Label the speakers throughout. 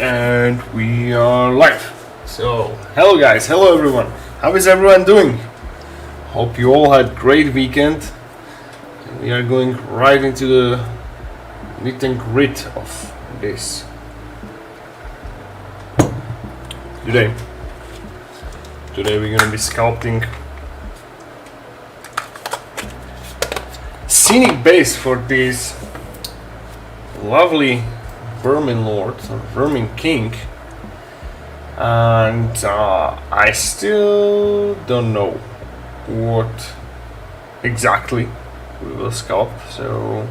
Speaker 1: And we are live. So, hello guys, hello everyone. How is everyone doing? Hope you all had great weekend. We are going right into the nit and grit of this. Today we're gonna be sculpting scenic base for this lovely Vermin Lord, or Vermin King, and I still don't know what exactly we will sculpt, so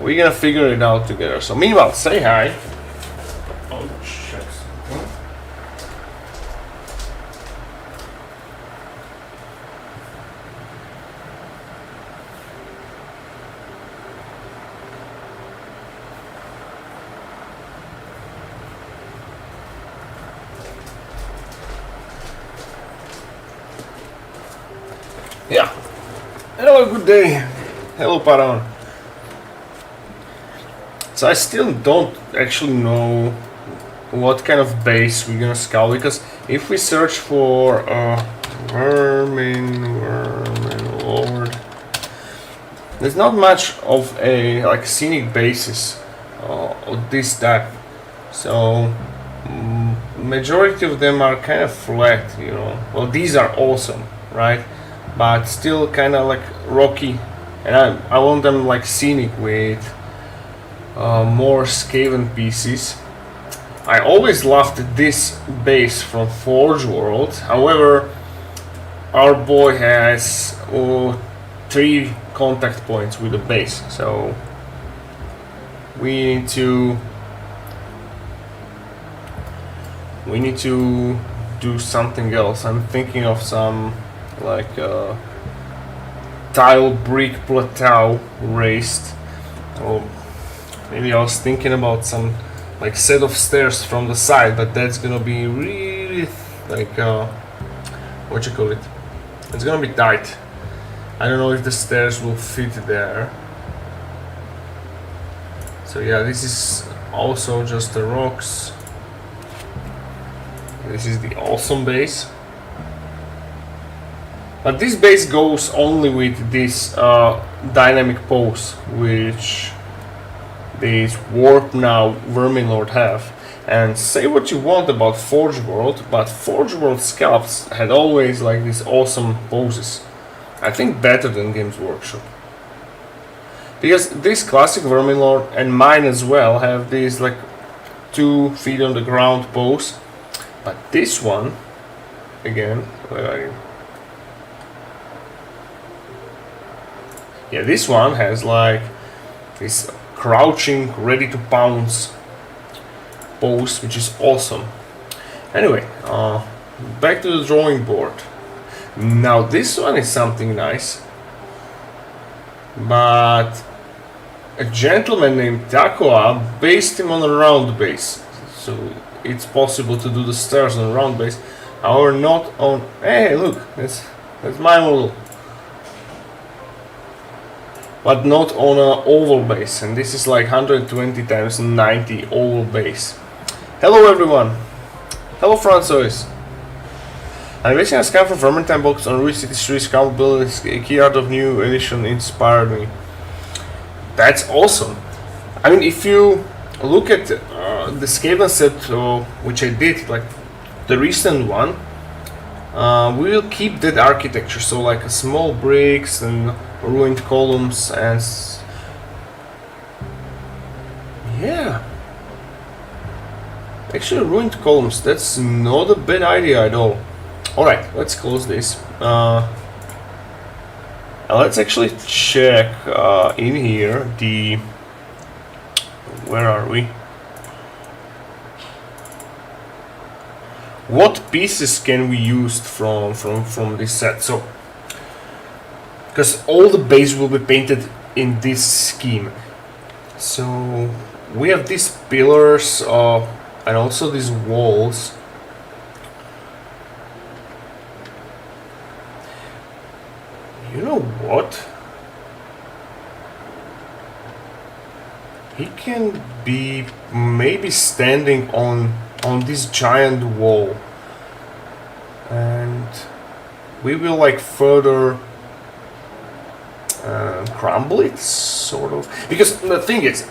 Speaker 1: we're gonna figure it out together. So meanwhile, say hi. Oh shit. Yeah. Hello, good day. Hello, Paran. So I still don't actually know what kind of base we're gonna sculpt, because if we search for vermin lord, there's not much of a like scenic basis of this type. So majority of them are kind of flat, you know. Well, these are awesome, right? But still kind of like rocky, and I want them like scenic with more Skaven pieces. I always loved this base from Forge World. However, our boy has 3 contact points with the base, so we need to do something else. I'm thinking of some like tile brick plateau raised, or maybe I was thinking about some like set of stairs from the side, but that's gonna be really like what you call it, it's gonna be tight. I don't know if the stairs will fit there. So yeah, this is also just the rocks. This is the awesome base. But this base goes only with this dynamic pose, which these Warp Now Vermin Lord have. And say what you want about Forge World, but Forge World sculpts had always like these awesome poses. I think better than Games Workshop. Because this classic Vermin Lord and mine as well have these like 2 feet on the ground pose. But this one, again, where are you? Yeah, this one has like this crouching, ready to pounce pose, which is awesome. Anyway, back to the drawing board. Now this one is something nice, but a gentleman named Takoa based him on a round base, so it's possible to do the stairs on a round base. However, not on. Hey, look, that's my model. But not on an oval base, and this is like 120 times 90 oval base. Hello everyone. Hello Francois. I'm waiting a scan for Vermintide box on Route 63 Scout Buildings. Key art of new edition inspired me. That's awesome. I mean, if you look at the Skaven set, which I did, like the recent one, we will keep that architecture. So like a small bricks and ruined columns, and yeah, actually ruined columns, that's not a bad idea at all. Alright, let's close this. Let's actually check in here the, where are we, what pieces can we use from this set. So because all the base will be painted in this scheme. So we have these pillars and also these walls. You know what? he can be maybe standing on this giant wall, and we will like further crumble it, sort of, because the thing is,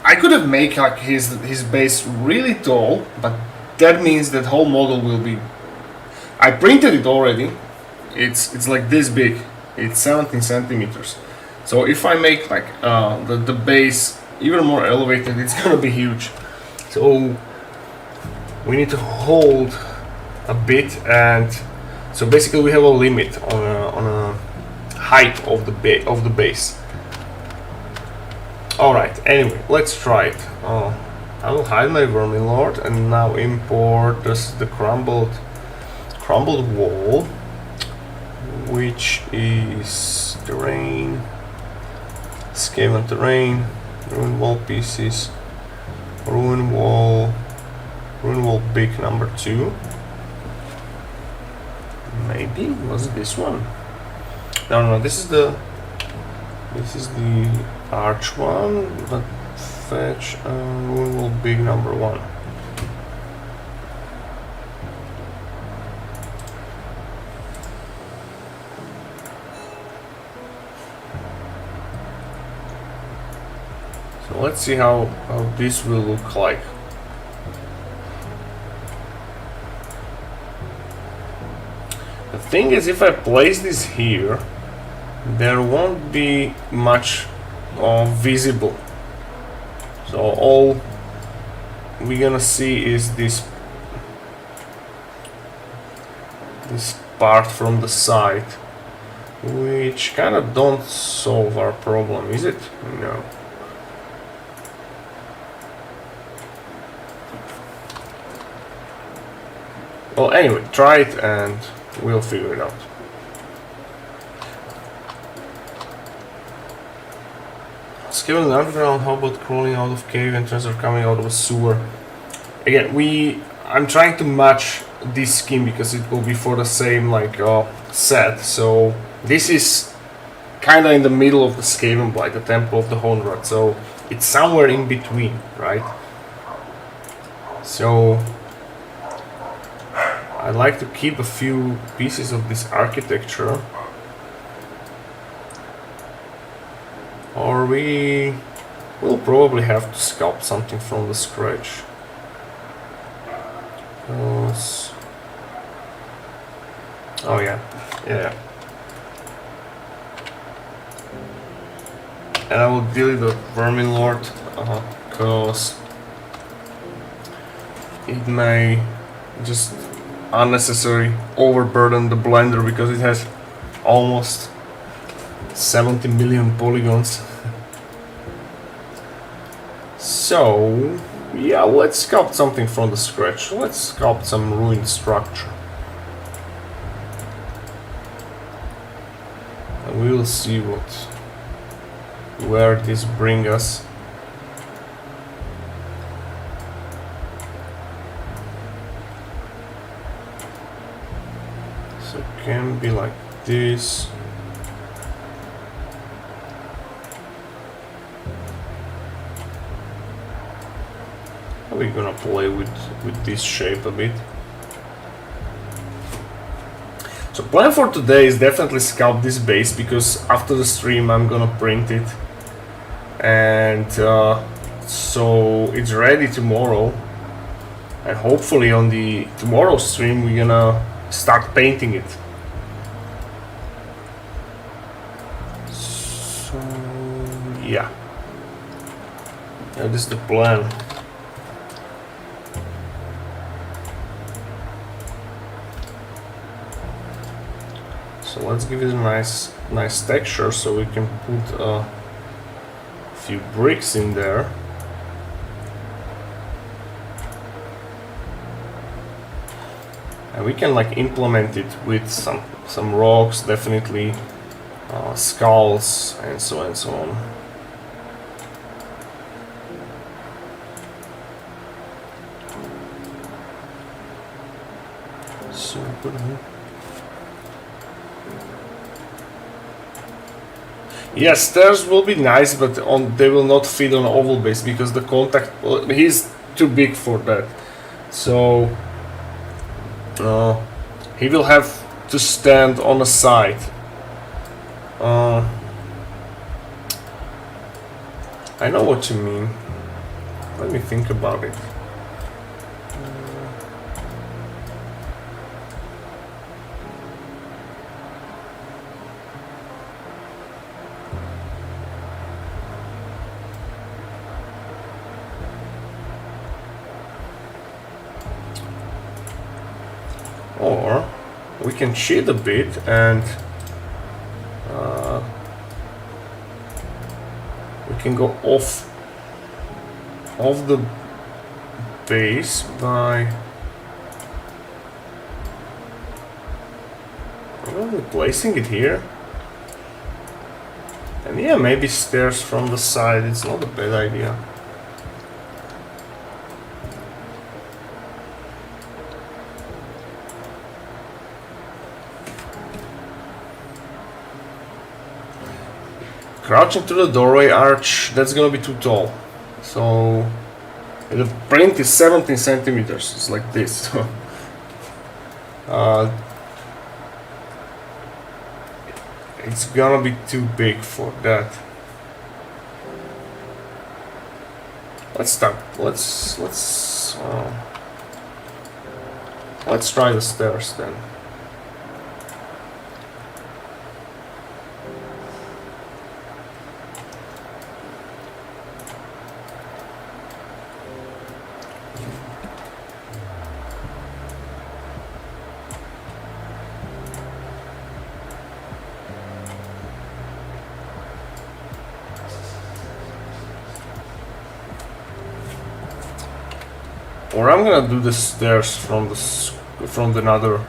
Speaker 1: I could have made like his base really tall, but that means that whole model will be. I printed it already. It's like this big. It's 17 centimeters. So if I make like the base even more elevated, it's gonna be huge. So we need to hold a bit, and so basically we have a limit on a height of the base. All right. Anyway, let's try it. I will hide my vermin lord and now import the crumbled wall, which is terrain, Skaven terrain, ruin wall pieces, ruin wall big number 2. Maybe was it this one? No, this is the arch one, but fetch ruin wall big number 1. So let's see how this will look like. The thing is, if I place this here, there won't be much visible. So all we're gonna see is this part from the side, which kind of don't solve our problem, is it? No. Well, anyway, try it and we'll figure it out. Skaven in the underground, how about crawling out of cave entrance or coming out of a sewer? Again, I'm trying to match this scheme because it will be for the same like set. So this is kind of in the middle of the Skaven Blight, the Temple of the Honrad. So it's somewhere in between, right? So I'd like to keep a few pieces of this architecture, or we will probably have to sculpt something from the scratch. Oh yeah. And I will delete the vermin lord because it may just unnecessary overburden the blender because it has almost 70 million polygons. So yeah, let's sculpt something from the scratch. Let's sculpt some ruined structure, and we will see where this brings us. So it can be like this. We're gonna play with this shape a bit. So plan for today is definitely sculpt this base, because after the stream I'm gonna print it, and so it's ready tomorrow, and hopefully on the tomorrow stream we're gonna start painting it. So yeah, this is the plan. So let's give it a nice texture, so we can put a few bricks in there. And we can like implement it with some rocks, definitely skulls, and so on. So good. Yes, stairs will be nice, but they will not fit on oval base because the contact, he's too big for that. So he will have to stand on a side. I know what you mean. Let me think about it. Or we can cheat a bit and we can go off the base by placing it here. And yeah, maybe stairs from the side, it's not a bad idea. Crouching to the doorway arch, that's gonna be too tall. So the print is 17 centimeters, it's like this. It's gonna be too big for that. Let's start. Let's try the stairs then. Or I'm gonna do the stairs from another,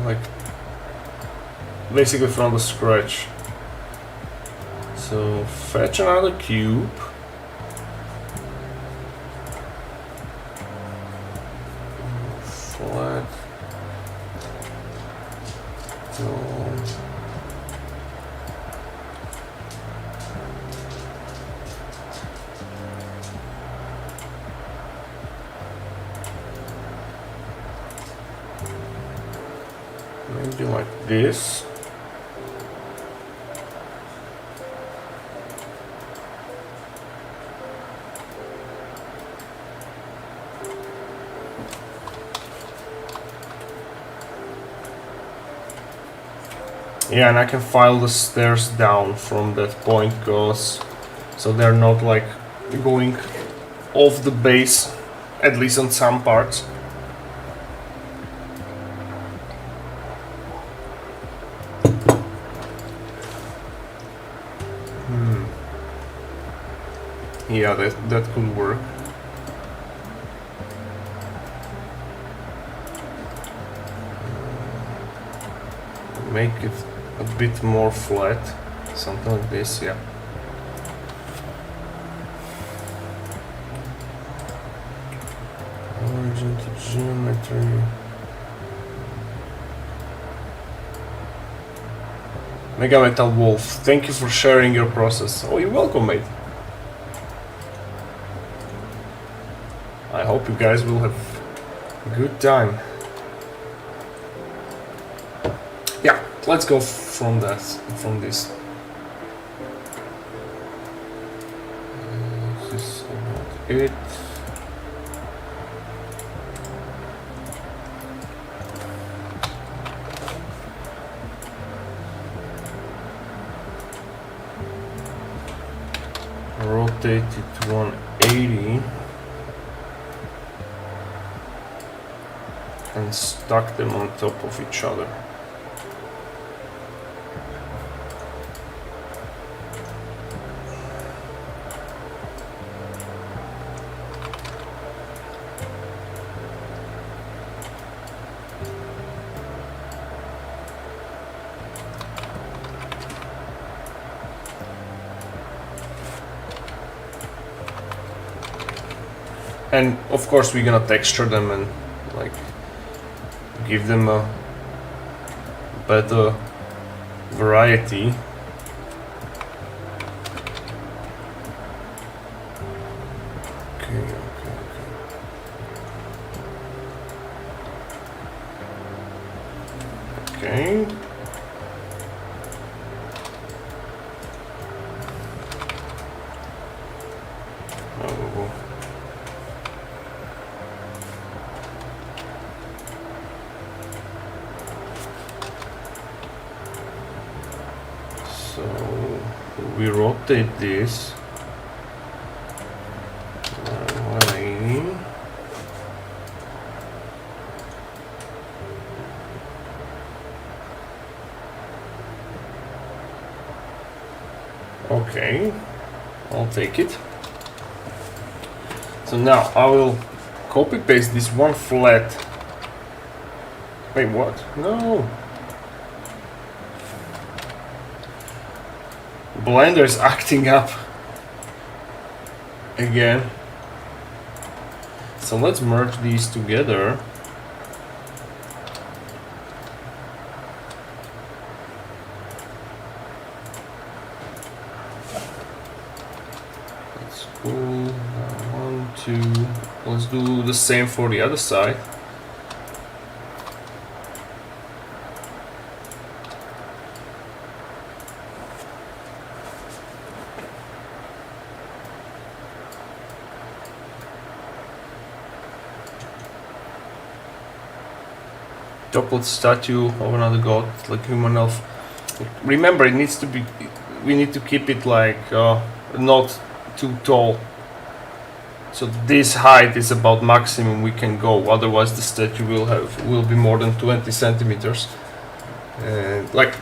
Speaker 1: like basically from the scratch. So fetch another cube. Flat. Maybe like this. Yeah, and I can file the stairs down from that point, so they're not like going off the base, at least on some parts. Yeah, that could work. Make it a bit more flat, something like this, yeah. Origin to geometry. Mega Metal Wolf, thank you for sharing your process. Oh, you're welcome, mate. I hope you guys will have a good time. Yeah, let's go from this. This is about it. Rotate it to 180. And stack them on top of each other. And of course we're gonna texture them and like give them a better variety. Okay. Oh. So we rotate this 180. Okay, I'll take it. So now I will copy paste this one flat. Wait, what? No. Blender is acting up again. So let's merge these together. That's cool. 1, 2. Let's do the same for the other side. Chocolate statue of another god, like human elf. Remember, it needs to be. We need to keep it like not too tall. So this height is about maximum we can go. Otherwise, the statue will be more than 20 centimeters. And like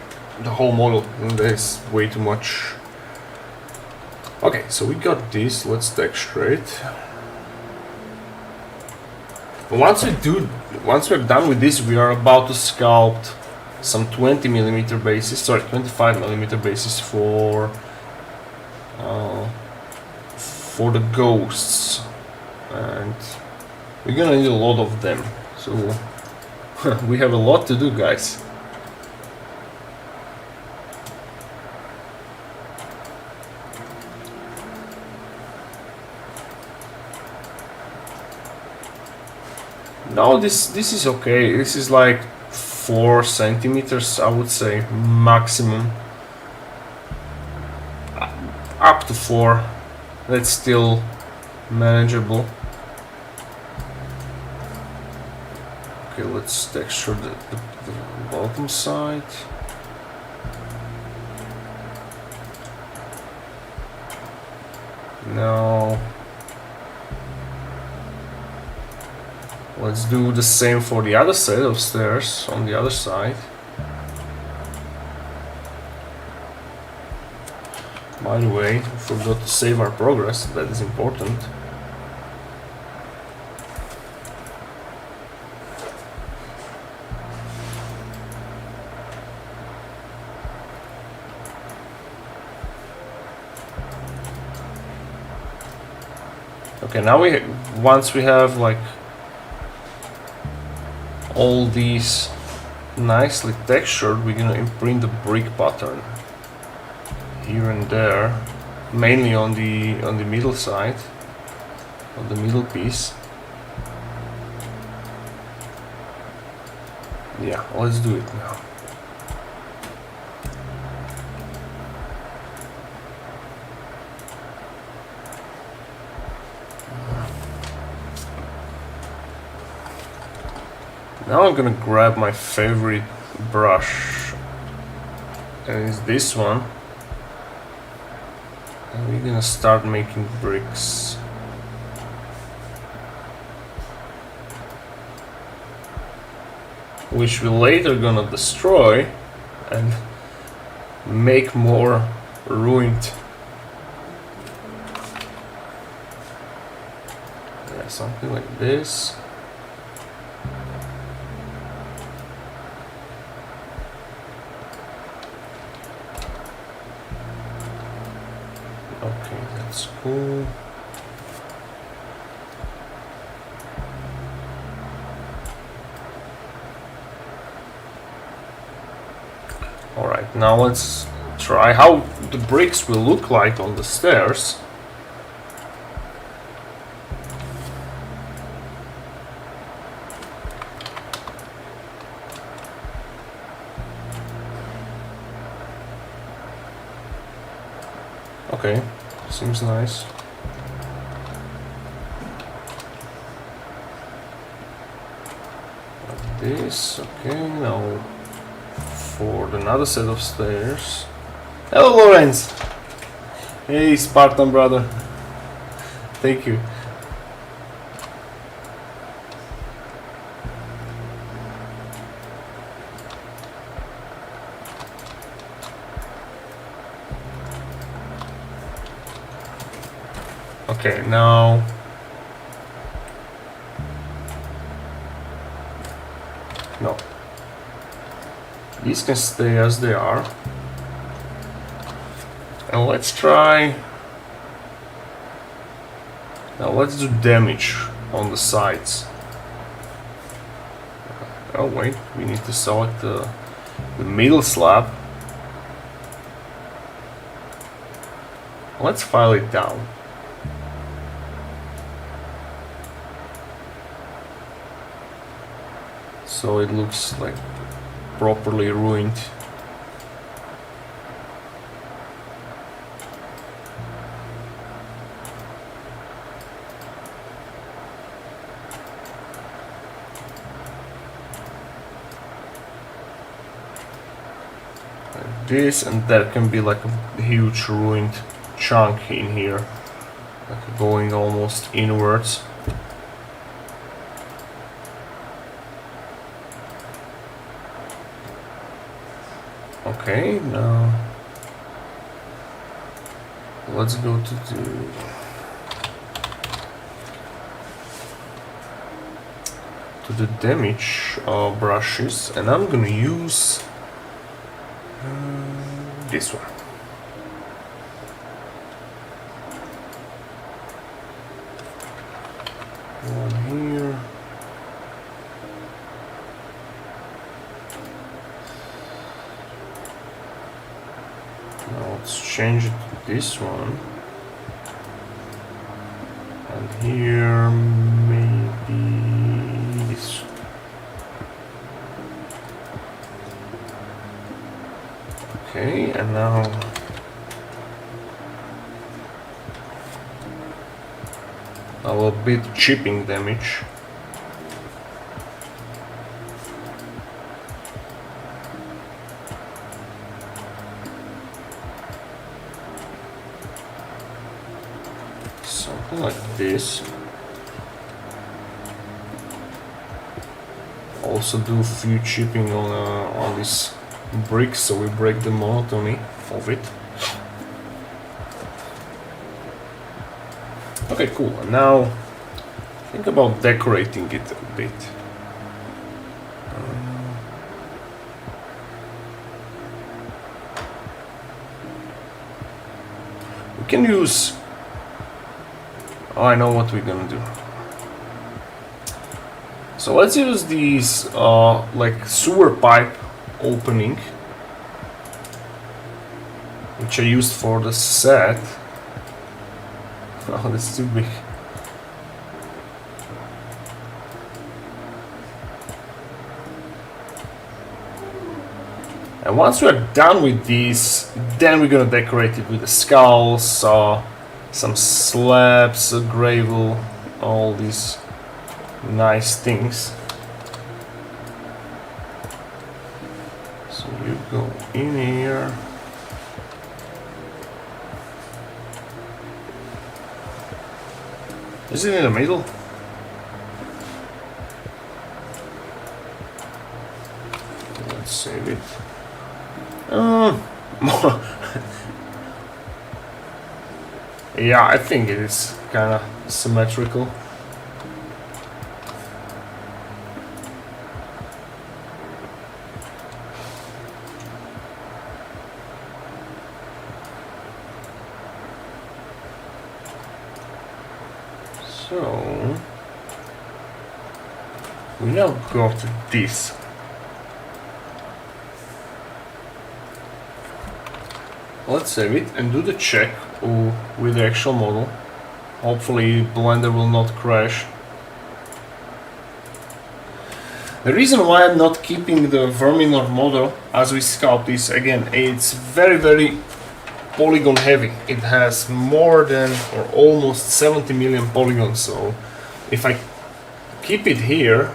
Speaker 1: the whole model, that is way too much. Okay, so we got this. Let's texture it. Once we're done with this, we are about to sculpt some 20mm bases, sorry, 25mm bases for the ghosts, and we're gonna need a lot of them. So we have a lot to do, guys. No, this is okay. This is like 4 centimeters, I would say, maximum. Up to 4. That's still manageable. Okay, let's texture the bottom side. Now let's do the same for the other set of stairs on the other side. By the way, we forgot to save our progress, that is important. Okay, now once we have like all these nicely textured, we're gonna imprint the brick pattern here and there, mainly on the middle side, on the middle piece. Yeah, let's do it now. Now I'm gonna grab my favorite brush, and it's this one. And we're gonna start making bricks. Which we're later gonna destroy and make more ruined. Yeah, something like this. Okay, that's cool. Alright, now let's try how the bricks will look like on the stairs. Okay, seems nice. Like this, okay, now for another set of stairs. Hello, Lorenz! Hey, Spartan brother. Thank you. Okay, now no. These can stay as they are. And let's try. Now let's do damage on the sides. Oh wait, we need to select the middle slab. Let's file it down. So it looks like properly ruined. Like this, and there can be like a huge ruined chunk in here, like going almost inwards. Okay, now let's go to the damage brushes, and I'm gonna use this one. One here. Now let's change it to this one. And here maybe this. Okay, and now a little bit chipping damage. Something like this. Also do a few chipping on this brick, so we break the monotony of it. Okay, cool. And now think about decorating it a bit. We can use. Oh, I know what we're gonna do. So let's use these like sewer pipe opening, which I used for the set. Oh, that's too big. And once we're done with these, then we're gonna decorate it with the skulls, some slabs, gravel, all these nice things. So you go in here. Is it in the middle? Let's save it. Yeah, I think it is kind of symmetrical. So we now got this. Let's save it and do the check with the actual model. Hopefully Blender will not crash. The reason why I'm not keeping the Verminor model as we sculpt is, again, it's very polygon heavy. It has more than or almost 70 million polygons, so if I keep it here,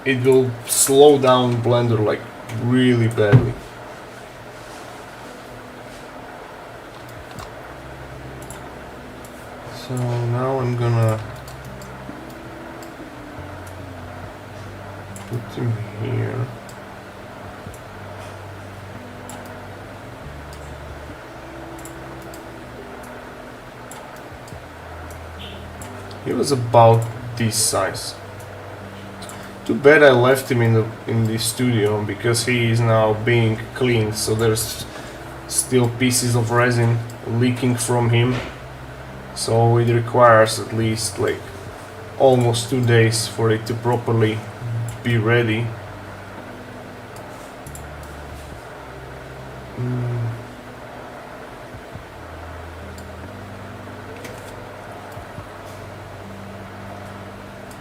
Speaker 1: it will slow down Blender like really badly. So now I'm gonna put him here. He was about this size. Too bad I left him in the studio, because he is now being cleaned, so there's still pieces of resin leaking from him. So it requires at least like almost 2 days for it to properly be ready.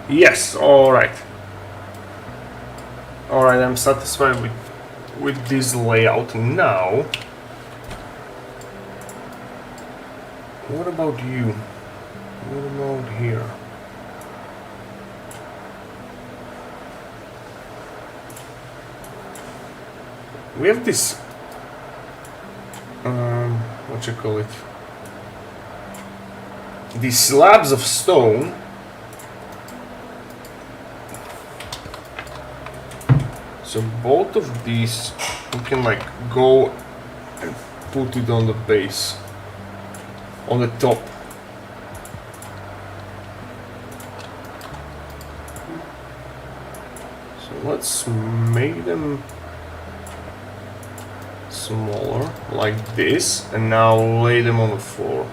Speaker 1: Yes, alright. Alright, I'm satisfied with this layout now. What about you? What about here? We have this what you call it? These slabs of stone. So both of these we can like go and put it on the base, on the top. So let's make them smaller like this, and now lay them on the floor.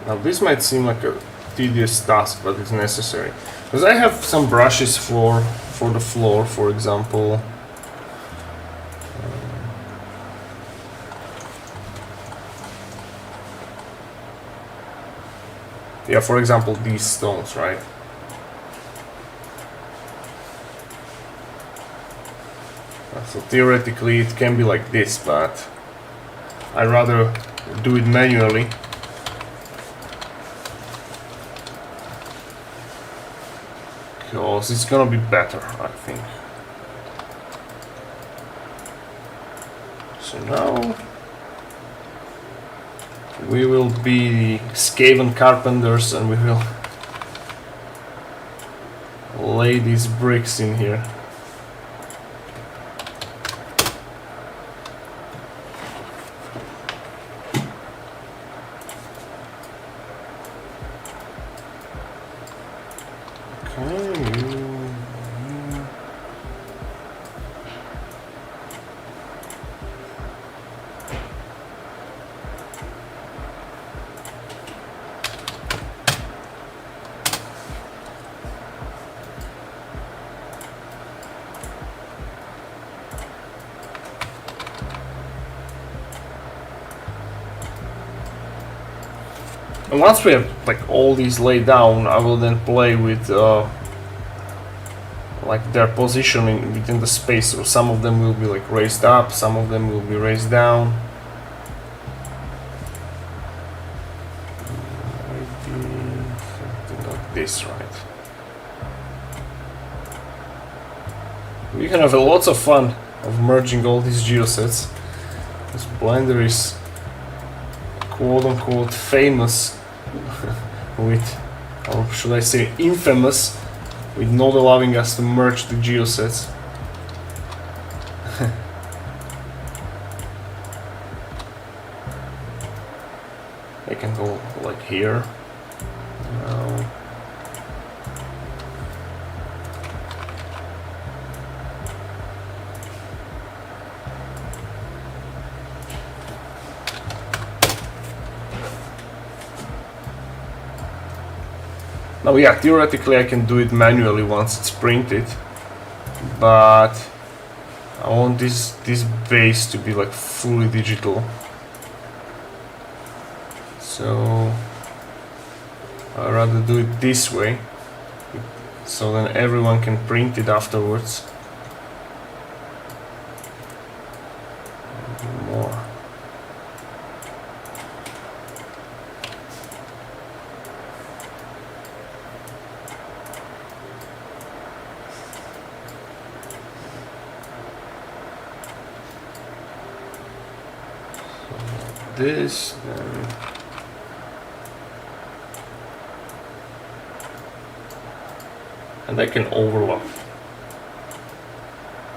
Speaker 1: Now this might seem like a tedious task, but it's necessary, because I have some brushes for the floor, for example. Yeah, for example, these stones, right? So theoretically it can be like this, but I'd rather do it manually. Because it's gonna be better, I think. So now we will be Skaven carpenters, and we will lay these bricks in here. And once we have like all these laid down, I will then play with like their positioning within the space. So some of them will be like raised up, some of them will be raised down. Maybe something like this, right? We can have lots of fun of merging all these geosets. This Blender is quote-unquote famous with, or should I say infamous, with not allowing us to merge the geosets. I can go like here. No. Now, yeah, theoretically I can do it manually once it's printed, but I want this base to be like fully digital. So I'd rather do it this way, so then everyone can print it afterwards. More. So this, then. And they can overlap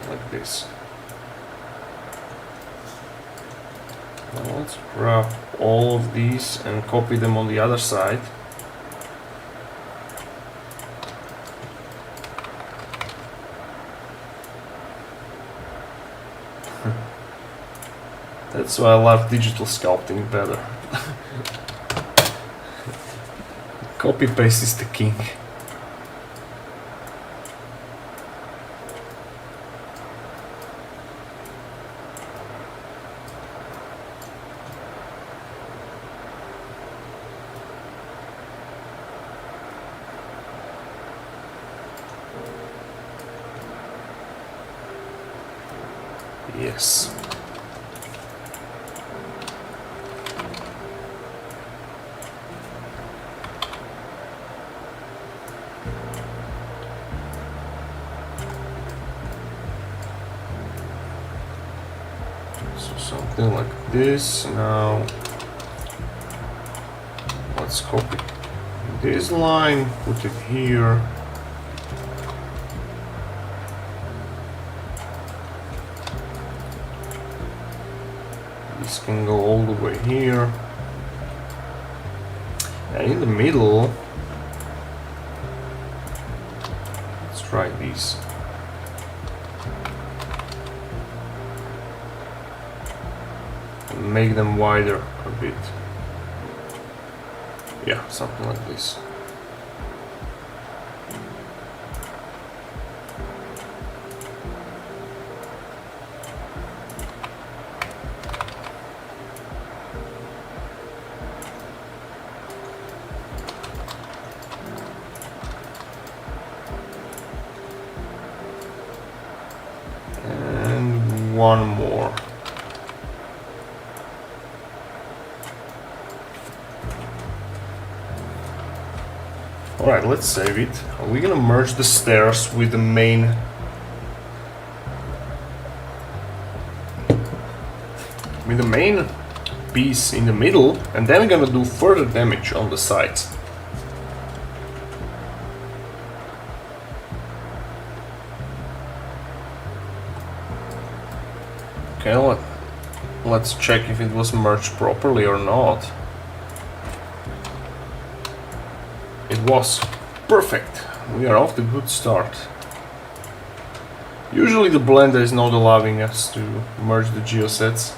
Speaker 1: like this. Now let's grab all of these and copy them on the other side. That's why I love digital sculpting better. Copy paste is the king. Yes. So something like this. Now let's copy this line, put it here. This can go all the way here, and in the middle, let's try these. And make them wider a bit. Yeah, something like this. One more. Alright, let's save it. We're gonna merge the stairs with the main piece in the middle, and then we're gonna do further damage on the sides. Okay, let's check if it was merged properly or not. It was. Perfect. We are off to a good start. Usually the Blender is not allowing us to merge the geosets.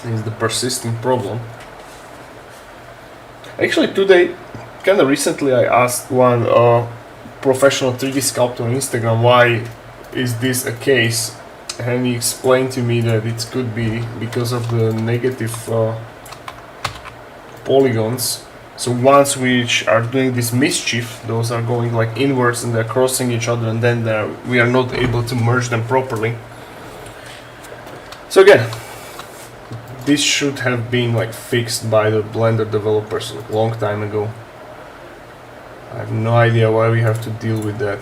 Speaker 1: It's the persisting problem. Actually today, kinda recently, I asked one professional 3D sculptor on Instagram why is this a case, and he explained to me that it could be because of the negative polygons. So ones which are doing this mischief, those are going like inwards and they're crossing each other, and then we are not able to merge them properly. So again, this should have been like fixed by the Blender developers a long time ago. I have no idea why we have to deal with that.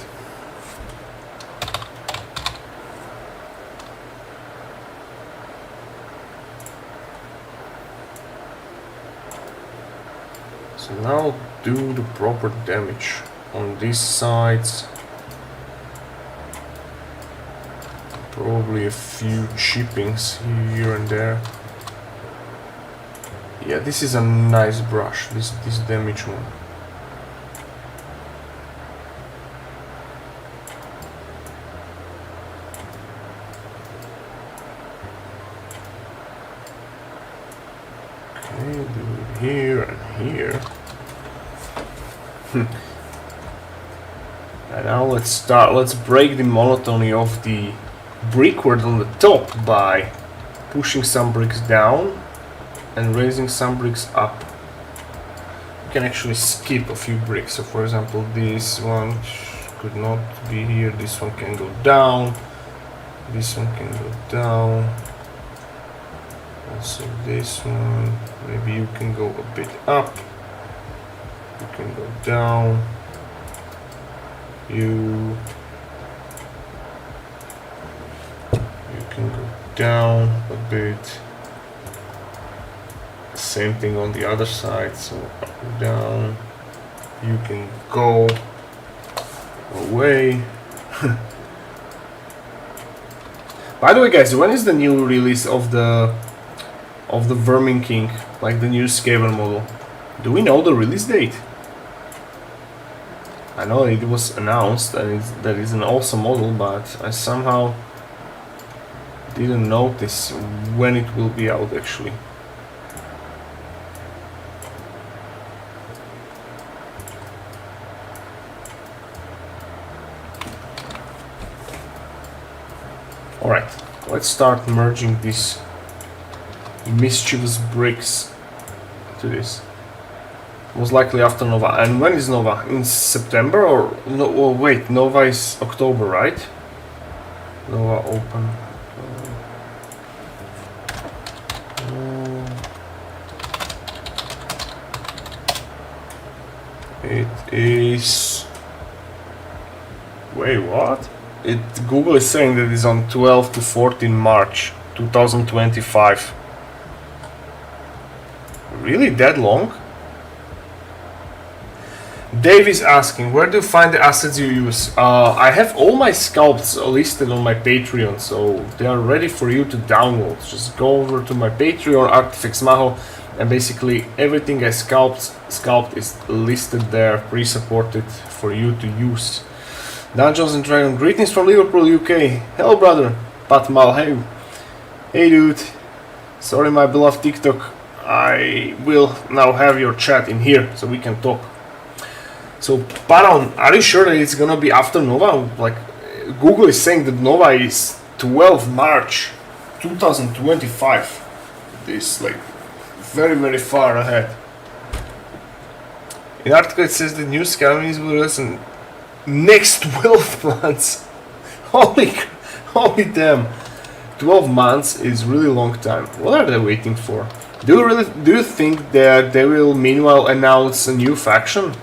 Speaker 1: So now do the proper damage on these sides. Probably a few chippings here and there. Yeah, this is a nice brush, this damage one. Okay, do it here and here. And now let's break the monotony of the brickwork on the top by pushing some bricks down and raising some bricks up. can actually skip a few bricks. So for example, this one could not be here. This one can go down. This one can go down. Also this one. Maybe you can go a bit up. You can go down. You can go down a bit. Same thing on the other side, so up and down. You can go away. By the way, guys, when is the new release of the Vermin King, like the new Skaven model? Do we know the release date? I know it was announced and that is an awesome model, but I somehow didn't notice when it will be out actually. Alright, let's start merging these mischievous bricks to this. Most likely after Nova. And when is Nova? In September or no? Oh, wait, Nova is October, right? Nova open. It is. Wait, what? Google is saying that it's on 12 to 14 March 2025. Really that long? Dave is asking, where do you find the assets you use? I have all my sculpts listed on my Patreon, so they are ready for you to download. Just go over to my Patreon, Artifex Maho, and basically everything I sculpt is listed there, pre-supported for you to use. Dungeons and Dragons, greetings from Liverpool, UK. Hello, brother. Pat Mal, hey. Hey, dude. Sorry, my beloved TikTok. I will now have your chat in here so we can talk. So, Paron, are you sure that it's gonna be after Nova? Like, Google is saying that Nova is 12 March 2025. This, like, very, very far ahead. In the article it says the new Skaven will release in next 12 months. Holy damn. 12 months is really long time. What are they waiting for? Do you think that they will meanwhile announce a new faction?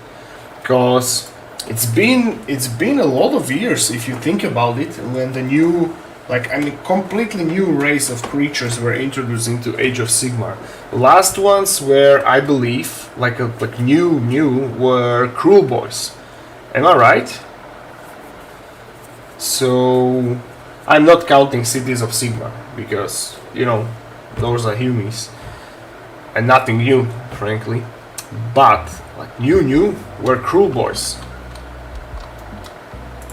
Speaker 1: Because it's been a lot of years if you think about it when the new, like, I mean, completely new race of creatures were introduced into Age of Sigmar. Last ones were, I believe, like new were Cruel Boys. Am I right? So I'm not counting Cities of Sigmar because, you know, those are humies and nothing new, frankly. But like new were Cruel Boys.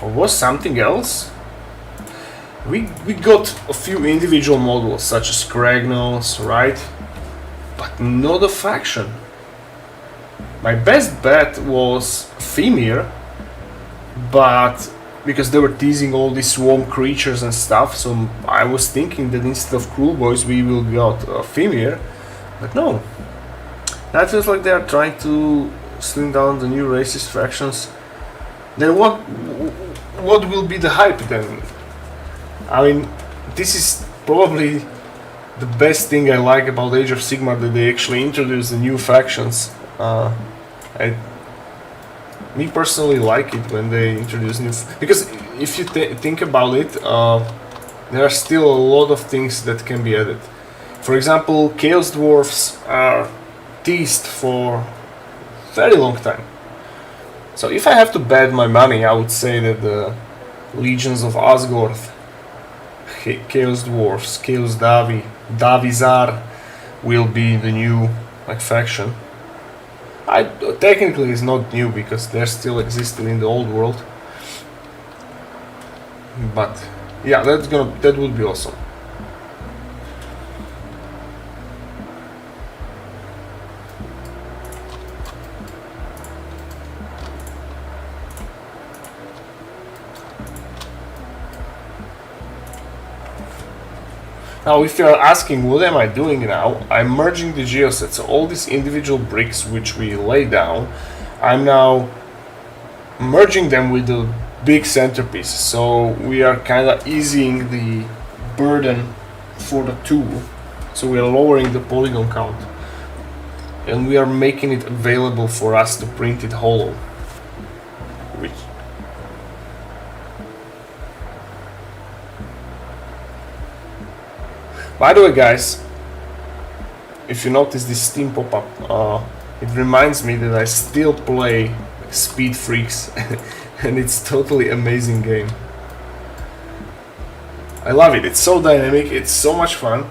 Speaker 1: Or was something else? We got a few individual models such as Kragnos, right? But not a faction. My best bet was Femir, but because they were teasing all these swarm creatures and stuff, so I was thinking that instead of Cruel Boys we will get Femir, but no. That feels like they are trying to slim down the new racist factions. Then what will be the hype then? I mean, this is probably the best thing I like about Age of Sigmar, that they actually introduce the new factions. Me personally like it when they introduce new, because if you think about it, there are still a lot of things that can be added. For example, Chaos Dwarfs are teased for a very long time. So if I have to bet my money, I would say that the Legions of Osgorth, Chaos Dwarfs, Chaos Davizar will be the new faction. Technically it's not new because they're still existing in the old world. But yeah, that would be awesome. Now, if you're asking what am I doing now, I'm merging the geosets. So all these individual bricks which we lay down, I'm now merging them with the big centerpiece. So we are kind of easing the burden for the tool. So we are lowering the polygon count. And we are making it available for us to print it hollow. Which by the way, guys, if you notice this Steam pop-up, it reminds me that I still play Speed Freaks, and it's totally amazing game. I love it. It's so dynamic. It's so much fun.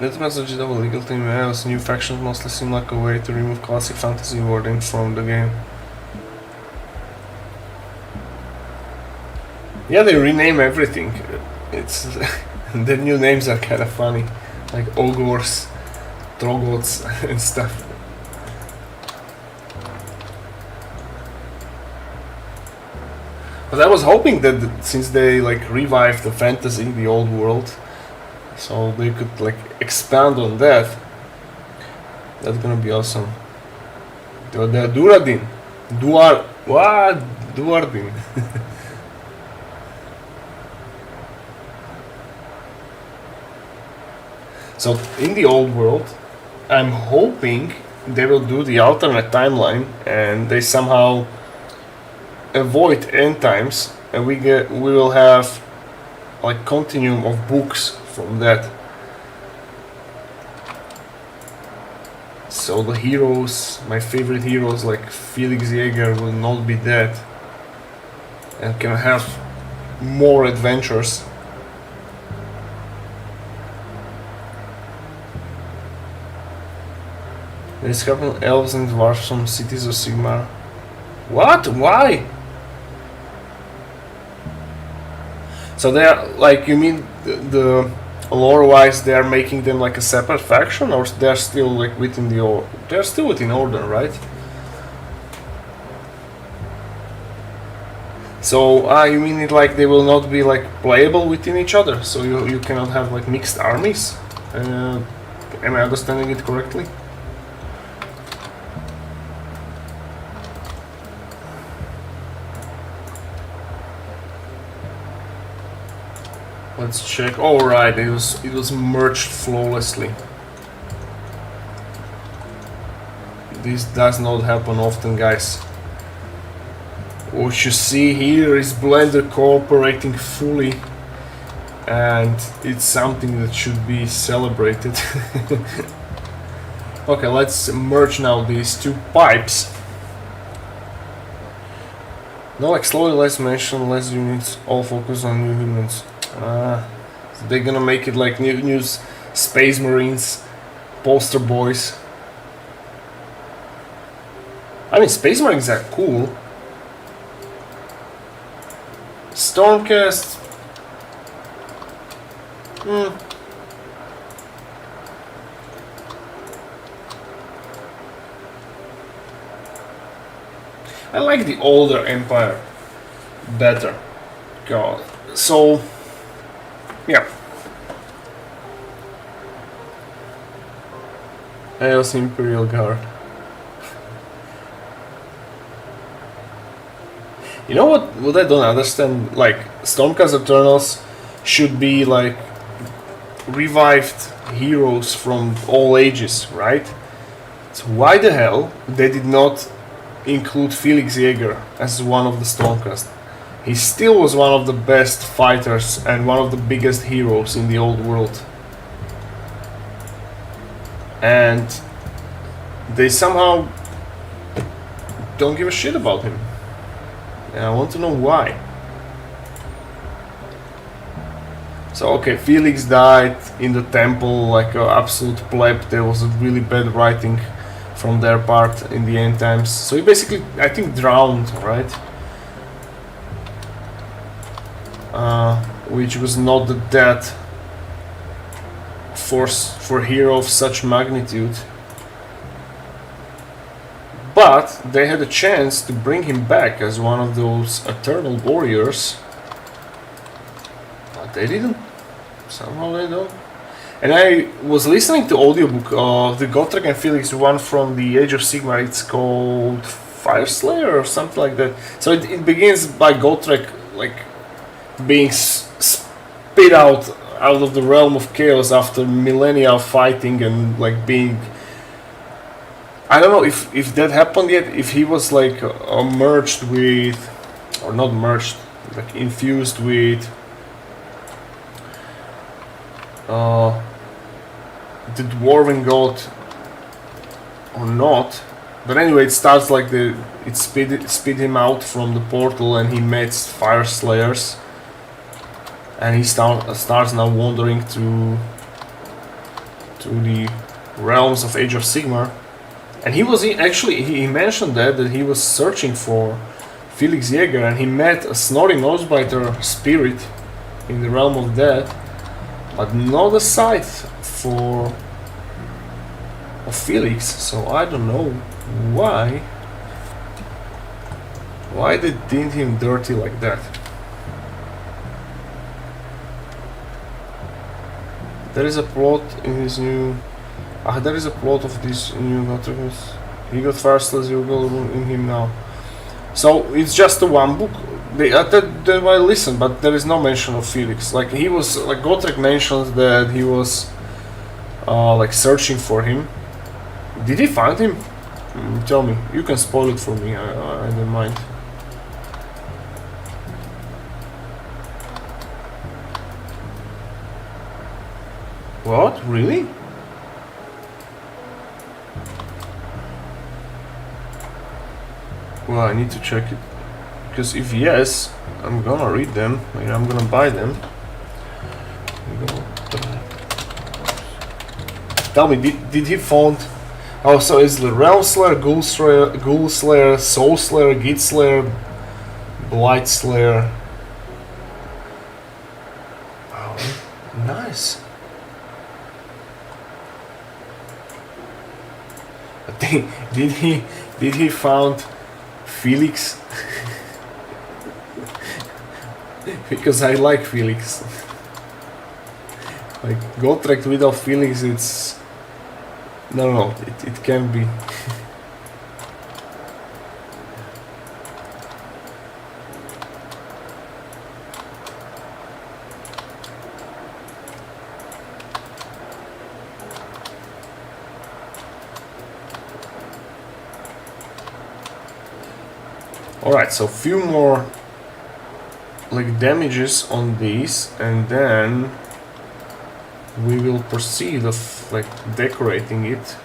Speaker 1: Net message double legal team emails. New factions mostly seem like a way to remove classic fantasy wording from the game. Yeah, they rename everything. It's the new names are kind of funny, like ogres, trogots, and stuff. But I was hoping that since they like revived the fantasy, the old world, so they could like expand on that. That's gonna be awesome. The Duradin. What? Duardin. So in the old world, I'm hoping they will do the alternate timeline and they somehow avoid end times, and we will have like continuum of books from that. So the heroes, my favorite heroes like Felix Jaeger, will not be dead and can have more adventures. There is happening elves and dwarves from cities of Sigmar. What? Why? So they are like, you mean the lore-wise they are making them like a separate faction, or they're still like within the order? They're still within order, right? So you mean it like they will not be like playable within each other? So you cannot have like mixed armies? Am I understanding it correctly? Let's check. Oh right, it was merged flawlessly. This does not happen often, guys. What you see here is Blender cooperating fully, and it's something that should be celebrated. Okay, let's merge now these two pipes. No, like slowly, less mention, less units, all focus on new humans. So they're gonna make it like new Space Marines, poster boys. I mean, Space Marines are cool. Stormcast. I like the older Empire better. God. So, yeah. Chaos Imperial Guard. You know what I don't understand? Like, Stormcast Eternals should be like revived heroes from all ages, right? So why the hell they did not include Felix Jaeger as one of the Stormcast? He still was one of the best fighters and one of the biggest heroes in the old world. And they somehow don't give a shit about him. And I want to know why. So okay, Felix died in the temple like an absolute pleb. There was a really bad writing from their part in the end times. So he basically, I think, drowned, right? Which was not the death for a hero of such magnitude. but they had a chance to bring him back as one of those eternal warriors, but they didn't. Somehow they don't. And I was listening to audiobook of the Gotrek and Felix one from the Age of Sigmar. It's called Fire Slayer or something like that. So it begins by Gotrek like being spit out of the realm of chaos after millennia of fighting and like being. I don't know if that happened yet. If he was like merged with, or not merged, like infused with. The dwarven god or not, but anyway, it starts like it spit him out from the portal, and he meets fire slayers, and he starts now wandering to the realms of Age of Sigmar, and he mentioned that he was searching for Felix Jäger, and he met a Snorri Nosebiter spirit in the realm of death, but not a sight for Felix, so I don't know why they did him dirty like that. There is a plot in his new. There is a plot of this new Gotrek. He got first as you go in him now. So it's just the one book. That I listened, but there is no mention of Felix. Like he was, like Gotrek mentions that he was like searching for him. Did he find him? Tell me. You can spoil it for me. I don't mind. What? Really? Well, I need to check it. Because if yes, I'm gonna read them. I'm gonna buy them. Tell me, did he found? Oh, so it's the Realm Slayer, Ghoul Slayer, Soul Slayer, Git Slayer, Blight Slayer. Oh, nice. I think did he found Felix? Because I like Felix. Like Gotrek without Felix, it's no, it can be. Alright, so few more like damages on these, and then we will proceed of like decorating it.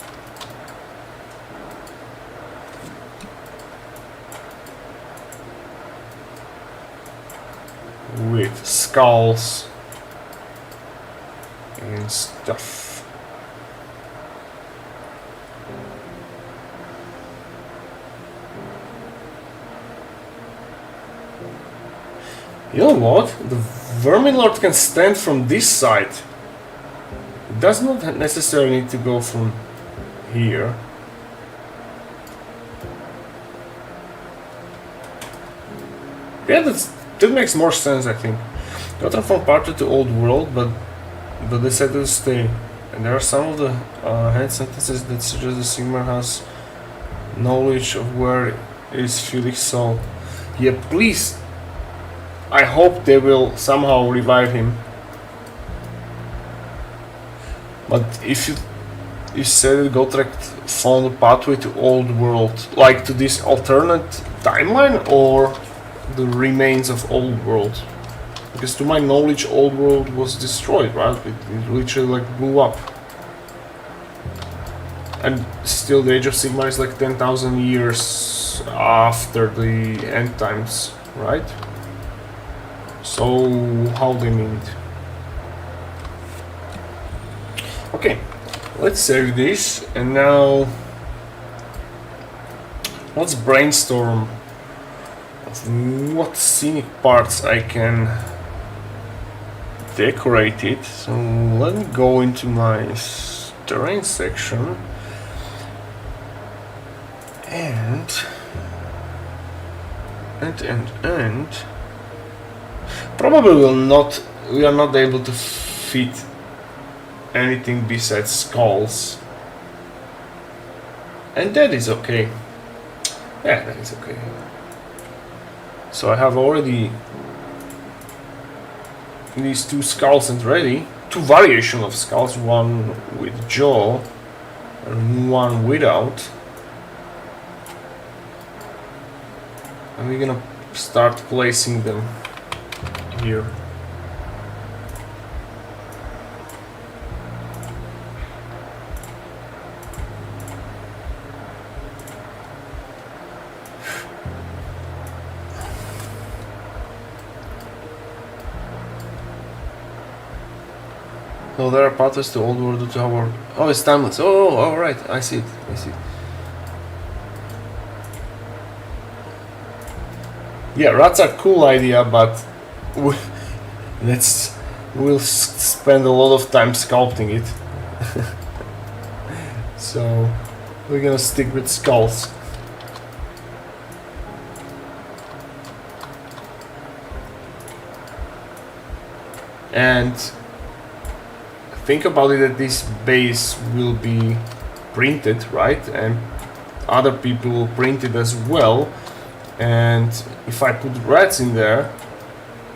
Speaker 1: With skulls and stuff. You know what? The Vermin Lord can stand from this side. It does not necessarily need to go from here. Yeah, that makes more sense, I think. Got from party to old world, but they said to stay. And there are some of the hand sentences that suggest that Sigmar has knowledge of where is Felix soul. Yeah, please. I hope they will somehow revive him. But if you said Gotrek found a pathway to old world, like to this alternate timeline, or the remains of old world? Because to my knowledge, old world was destroyed, right? It literally like blew up. And still the Age of Sigmar is like 10,000 years after the end times, right? So how they mean it? Okay, let's save this, and now let's brainstorm of what scenic parts I can decorate it. So let me go into my terrain section, And probably we are not able to fit anything besides skulls, and that is okay. Yeah, that is okay. So I have already these two skulls and ready, two variation of skulls, one with jaw and one without. And we're gonna start placing them here. So there are pathways to old world to our... Oh, it's timeless. Oh, alright, I see it, I see it. Yeah, rats are a cool idea, but we'll spend a lot of time sculpting it. So we're gonna stick with skulls. And think about it that this base will be printed, right? And other people will print it as well. And if I put rats in there,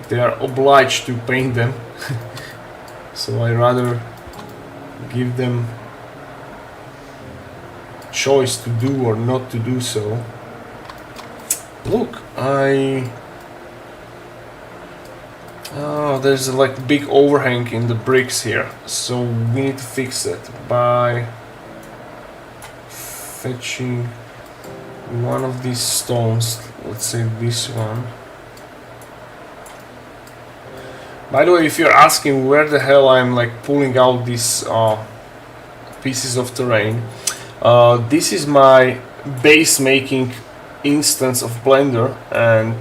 Speaker 1: they are obliged to paint them. So I rather give them choice to do or not to do so. Look, there's like big overhang in the bricks here, so we need to fix it by fetching one of these stones. Let's say this one. By the way, if you're asking where the hell I'm like pulling out these pieces of terrain, this is my base making instance of Blender, and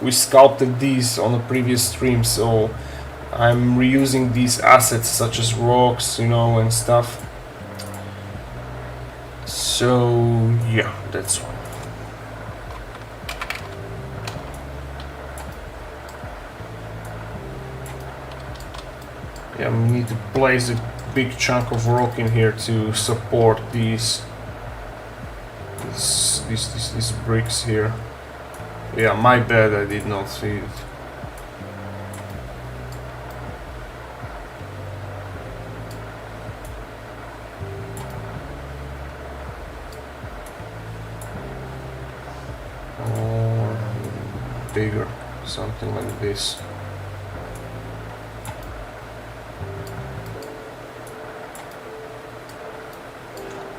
Speaker 1: we sculpted these on a previous stream, so I'm reusing these assets such as rocks, you know, and stuff. So yeah, that's one. Yeah, we need to place a big chunk of rock in here to support these bricks here. Yeah, my bad, I did not see it. Or bigger, something like this.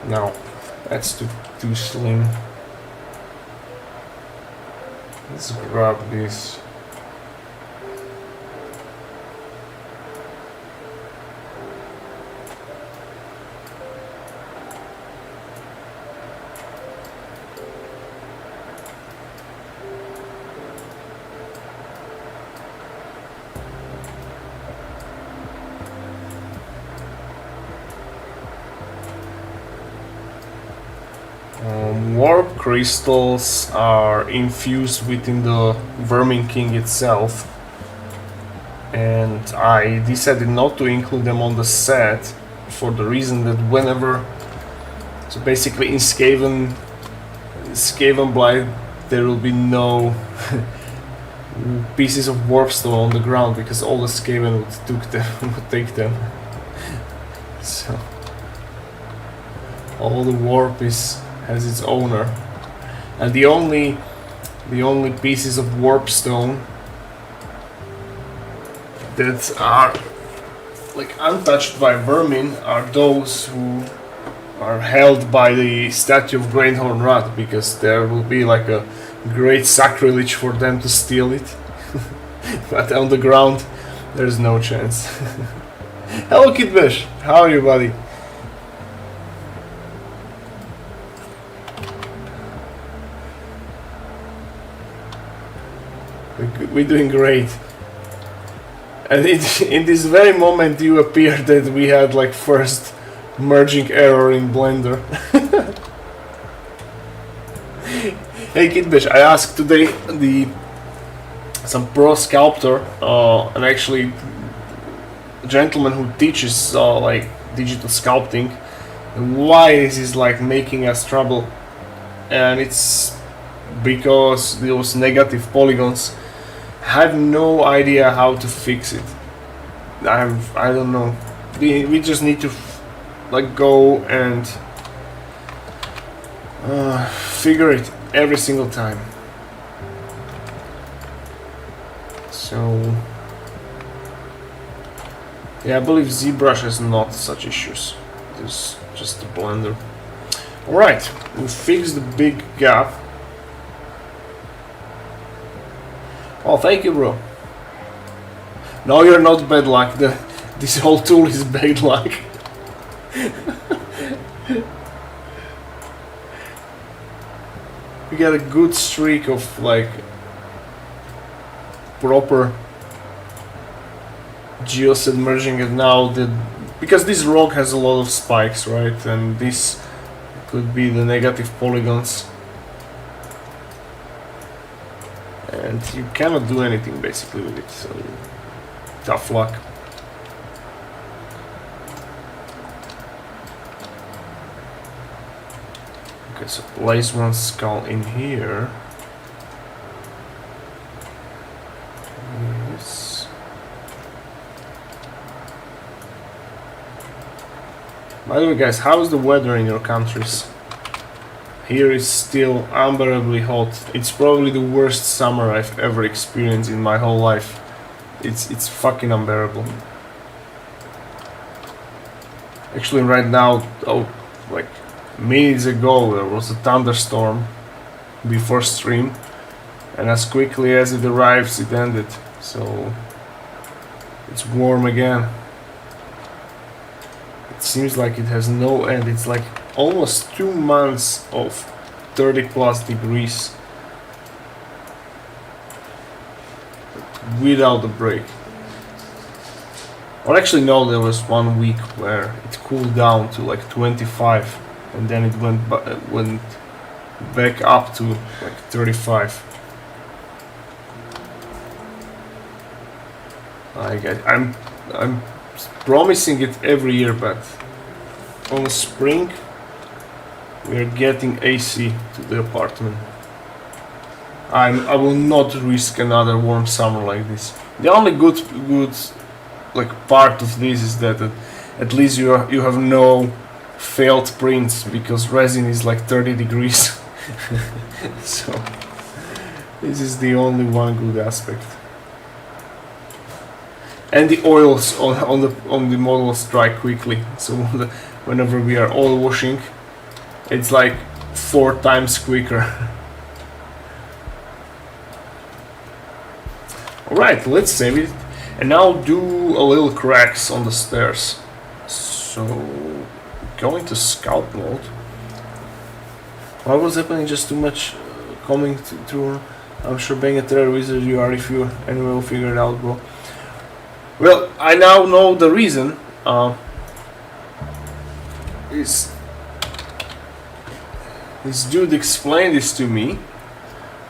Speaker 1: No, that's too slim. Let's grab this. Warp crystals are infused within the Vermin King itself, and I decided not to include them on the set for the reason that whenever, so basically in Skaven Blight, there will be no pieces of warpstone on the ground because all the Skaven would take them. So all the warp has its owner, and the only pieces of warpstone that are like untouched by vermin are those who are held by the statue of Greenhorn Rat, because there will be like a great sacrilege for them to steal it. But on the ground there's no chance. Hello Kidbish, how are you, buddy? We're doing great. And in this very moment you appeared that we had like first merging error in Blender. Hey Kidbish, I asked today some pro sculptor and actually a gentleman who teaches like digital sculpting, why is this like making us trouble, and it's because those negative polygons. I have no idea how to fix it. I don't know. We just need to like go and figure it every single time. So yeah, I believe ZBrush has not such issues. It's just a blender. Alright, we fixed the big gap. Oh, thank you, bro. No, you're not bad luck. This whole tool is bad luck. We got a good streak of like proper geosubmerging it now, because this rock has a lot of spikes, right? And this could be the negative polygons. And you cannot do anything basically with it, so tough luck. Okay, so place one skull in here. Yes. By the way, guys, how is the weather in your countries? Here is still unbearably hot. It's probably the worst summer I've ever experienced in my whole life. It's fucking unbearable. Actually, right now, like minutes ago, there was a thunderstorm before stream, and as quickly as it arrives, it ended. So it's warm again. It seems like it has no end. It's like almost 2 months of 30+ degrees without a break. Or actually no, there was 1 week where it cooled down to like 25 and then it went back up to like 35. I'm promising it every year, but on spring we are getting AC to the apartment. I will not risk another warm summer like this. The only good like part of this is that at least you have no failed prints, because resin is like 30 degrees. So this is the only one good aspect. And the oils on the models dry quickly, so whenever we are oil washing, it's like 4 times quicker. Alright, let's save it. And now do a little cracks on the stairs. So, going to sculpt mode. What was happening? Just too much coming through. I'm sure being a terror wizard you are, if you anyway will figure it out, bro. Well, I now know the reason. This dude explained this to me.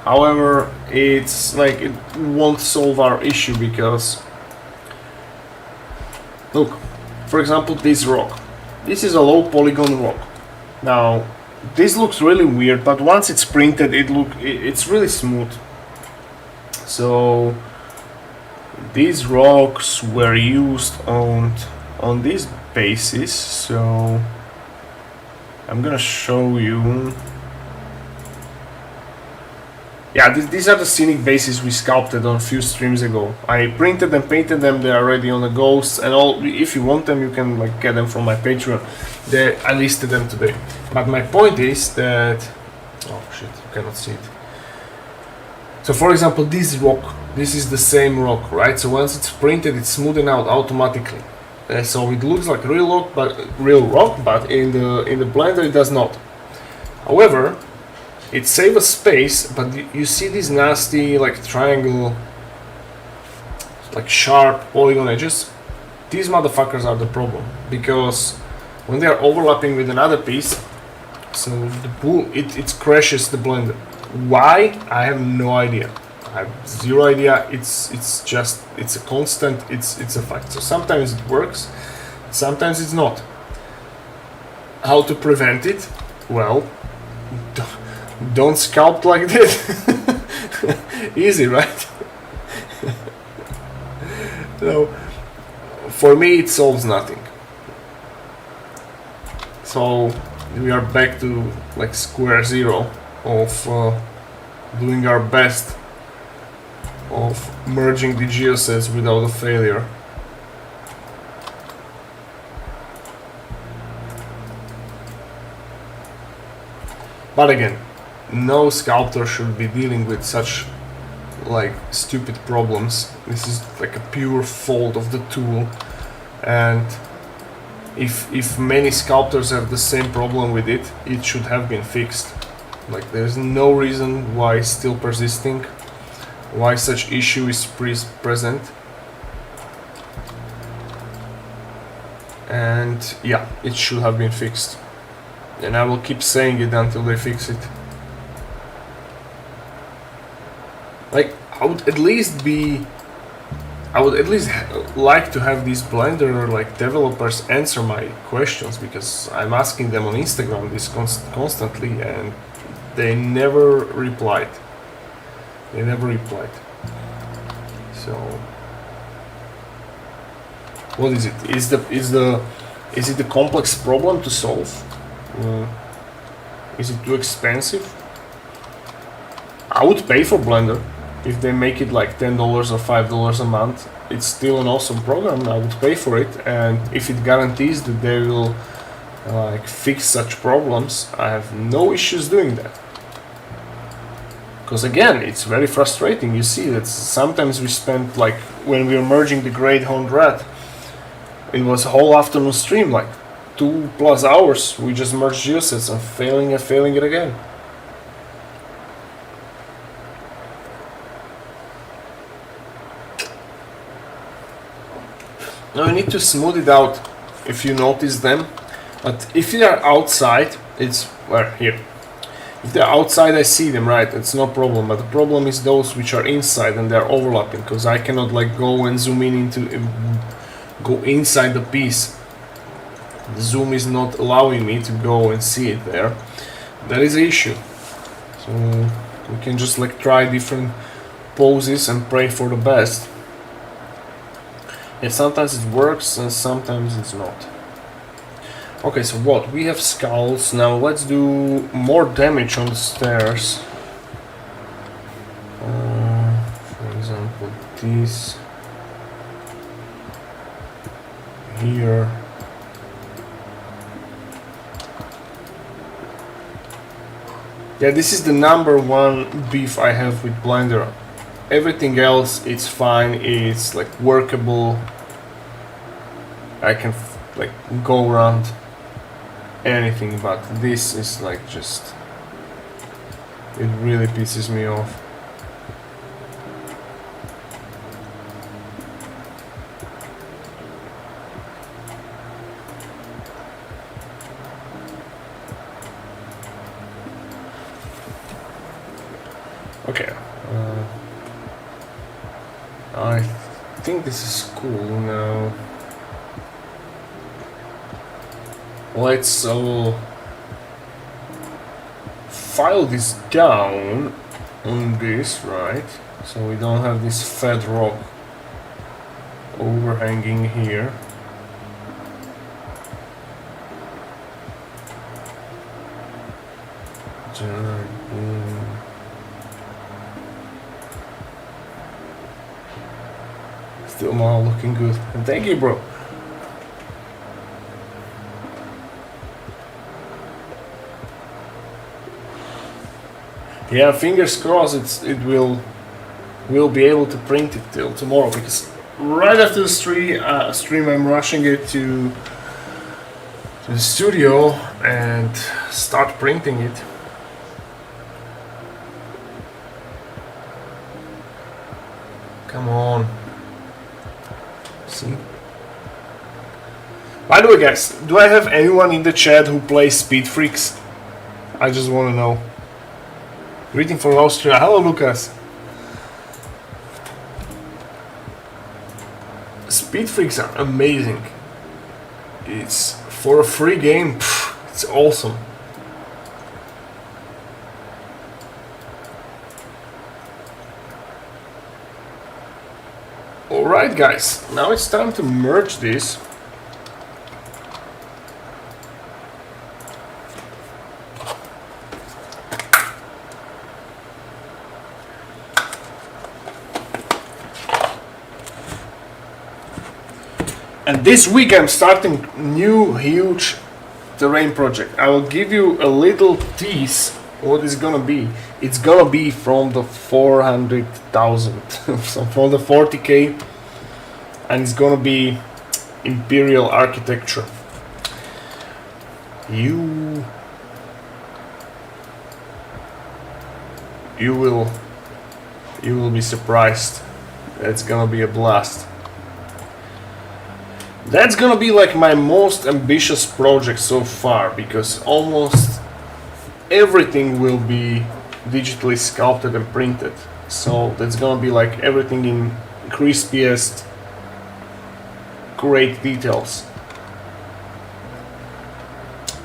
Speaker 1: However, it's like it won't solve our issue, because look, for example, this rock. This is a low polygon rock. Now, this looks really weird, but once it's printed, it's really smooth. So these rocks were used on this basis, so I'm gonna show you. Yeah, these are the scenic bases we sculpted on a few streams ago. I printed and painted them. They are already on the ghosts and all. If you want them, you can like get them from my Patreon. I listed them today. But my point is that, oh shit, you cannot see it. So for example, this rock, this is the same rock, right? So once it's printed, it's smoothened out automatically. So it looks like real rock, but in the blender it does not. However, it saves a space, but you see these nasty like triangle, like sharp polygon edges. These motherfuckers are the problem, because when they are overlapping with another piece, so the pool it crashes the blender. Why? I have no idea. I have zero idea. It's a constant. It's a fact. So sometimes it works, sometimes it's not. How to prevent it? Well, don't sculpt like this. Easy, right? So for me it solves nothing. So we are back to like square zero of doing our best of merging the geosets without a failure. But again, no sculptor should be dealing with such like stupid problems. This is like a pure fault of the tool, and if many sculptors have the same problem with it, it should have been fixed. Like there's no reason why it's still persisting, why such issue is present. And yeah, it should have been fixed. And I will keep saying it until they fix it. Like, I would at least like to have these Blender like developers answer my questions, because I'm asking them on Instagram this constantly and they never replied. So what is it? Is it a complex problem to solve? Is it too expensive? I would pay for Blender if they make it like $10 or $5 a month. It's still an awesome program. I would pay for it, and if it guarantees that they will like fix such problems, I have no issues doing that. Because again, it's very frustrating. You see that sometimes we spend, like when we were merging the Great Horned Rat, it was a whole afternoon stream, like 2+ hours. We just merged geosets and failing it again. Now you need to smooth it out if you notice them. But if they are outside, it's well here. If they're outside, I see them, right? It's no problem. But the problem is those which are inside and they're overlapping, because I cannot like go and zoom in go inside the piece. The zoom is not allowing me to go and see it there. That is the issue. So we can just like try different poses and pray for the best. And sometimes it works and sometimes it's not. Okay, so what? We have skulls. Now let's do more damage on the stairs. For example, this here. Yeah, this is the #1 beef I have with Blender. Everything else, it's fine, it's like workable. I can like go around anything, but this is like just, it really pisses me off. Okay, I think this is cool now. Let's file this down on this, right? So we don't have this fat rock overhanging here. Still not looking good. And thank you, bro. Yeah, fingers crossed it will be able to print it till tomorrow, because right after the stream I'm rushing it to the studio and start printing it. Come on. See? By the way, guys, do I have anyone in the chat who plays Speed Freaks? I just want to know. Greeting from Austria. Hello, Lucas. Speed freaks are amazing. It's for a free game. It's awesome. Alright guys, now it's time to merge this. And this week I'm starting new huge terrain project. I will give you a little tease what it's gonna be. It's gonna be from the 400,000, so from the 40k, and it's gonna be imperial architecture. You will be surprised. It's gonna be a blast. That's gonna be like my most ambitious project so far, because almost everything will be digitally sculpted and printed. So that's gonna be like everything in crispiest, great details.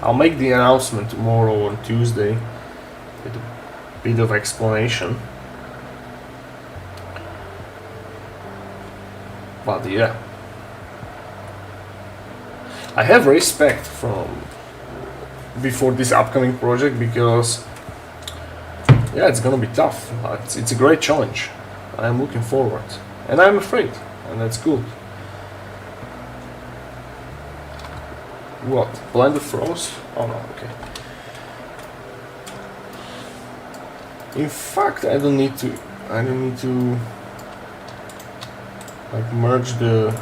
Speaker 1: I'll make the announcement tomorrow on Tuesday with a bit of explanation. But yeah, I have respect from before this upcoming project, because yeah, it's gonna be tough, but it's a great challenge. I'm looking forward, and I'm afraid, and that's good. What? Blender froze? Oh no, okay. In fact, I don't need to like merge the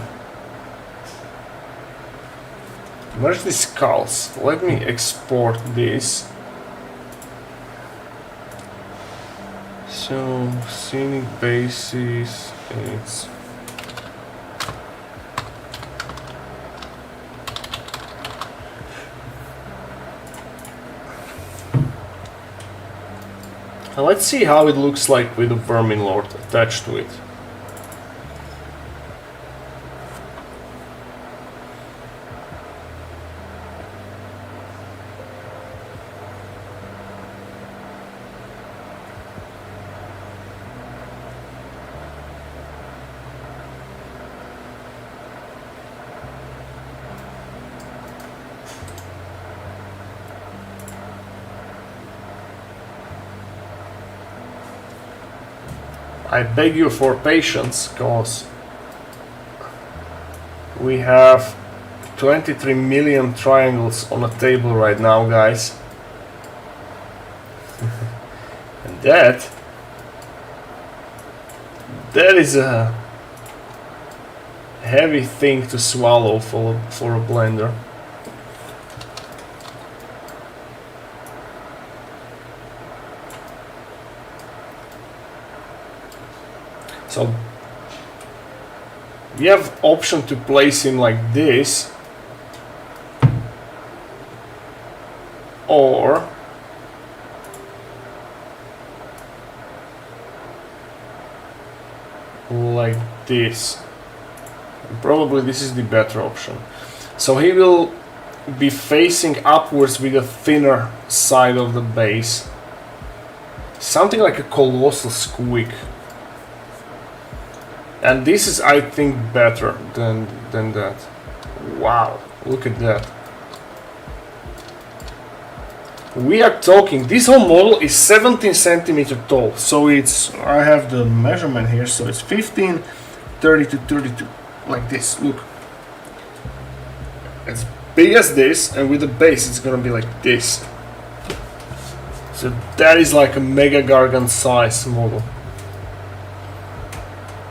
Speaker 1: skulls. Let me export this. So scenic basis, it's now let's see how it looks like with the Vermin Lord attached to it. I beg you for patience, cause we have 23 million triangles on a table right now, guys. And that is a heavy thing to swallow for a blender. So we have option to place him like this, or like this. And probably this is the better option. So he will be facing upwards with a thinner side of the base. Something like a colossal squeak. And this is, I think, better than that. Wow, look at that. We are talking, this whole model is 17 centimeters tall. So it's, I have the measurement here, so it's 15, 30 to 32, like this, look. As big as this, and with the base it's gonna be like this. So that is like a Mega Gargant size model.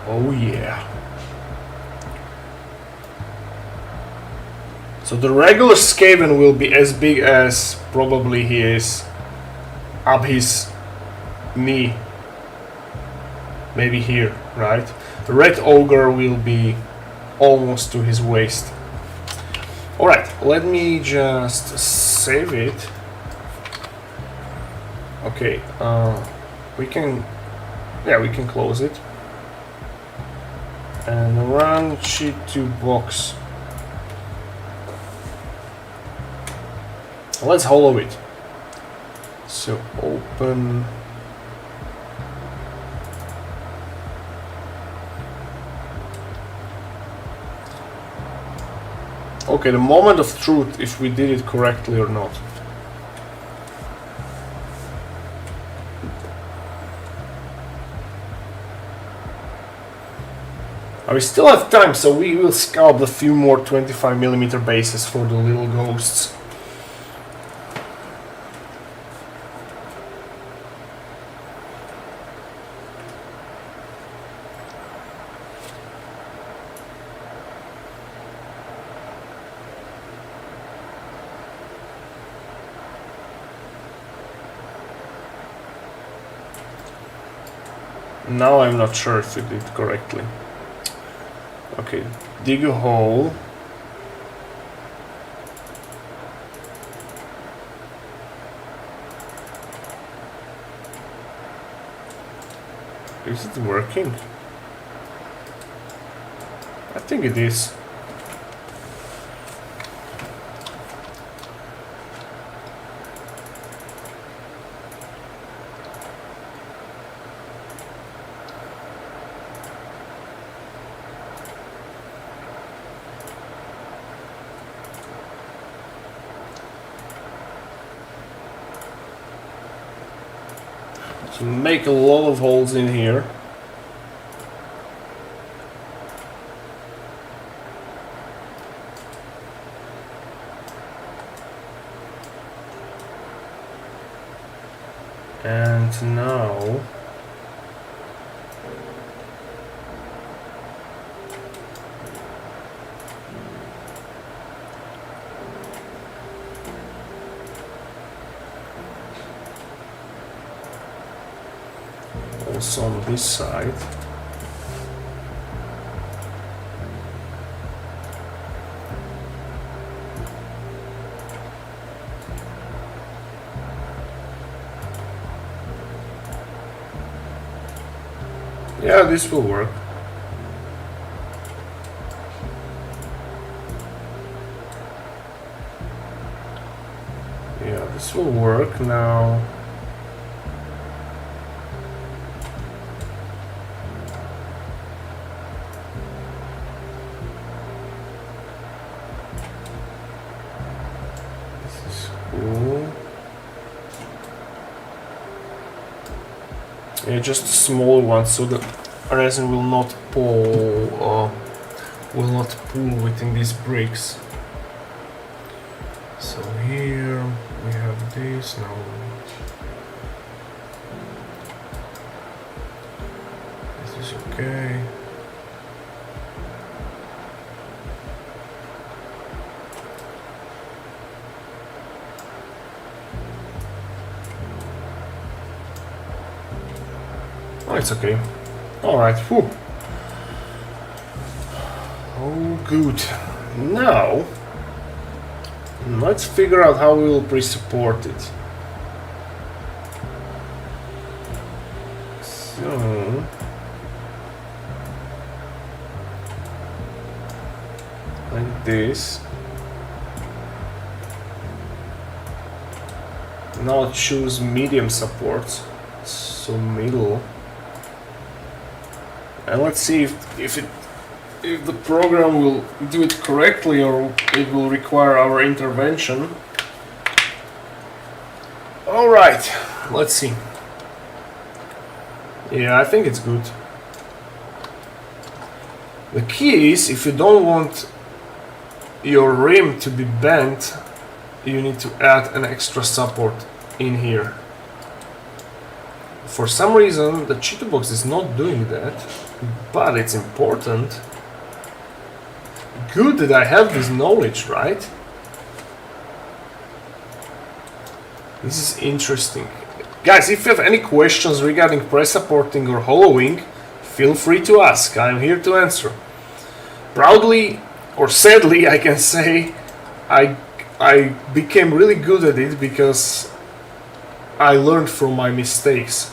Speaker 1: Oh yeah. So the regular Skaven will be as big as probably he is up his knee. Maybe here, right? The Red Ogre will be almost to his waist. Alright, let me just save it. Okay, we can close it and run sheet to box. Let's hollow it. So open. Okay, the moment of truth, if we did it correctly or not. We still have time, so we will sculpt a few more 25mm bases for the little ghosts. Now I'm not sure if we did it correctly. Okay, dig a hole. Is it working? I think it is. So make a lot of holes in here. And now also on this side. Yeah, this will work. Yeah, this will work now. This is cool. Yeah, just a small one, so the resin will not pull within these bricks. So here we have this now. This is okay. Oh, it's okay. Alright, whew. Oh, good. Now, let's figure out how we will pre-support it. So, like this. Now choose medium supports. So middle. And let's see if the program will do it correctly or it will require our intervention. All right, let's see. Yeah, I think it's good. The key is, if you don't want your rim to be bent, you need to add an extra support in here. For some reason, the Cheeto box is not doing that, but it's important. Good that I have this knowledge, right? This is interesting. Guys, if you have any questions regarding press supporting or hollowing, feel free to ask. I'm here to answer. Proudly, or sadly, I can say I became really good at it because I learned from my mistakes.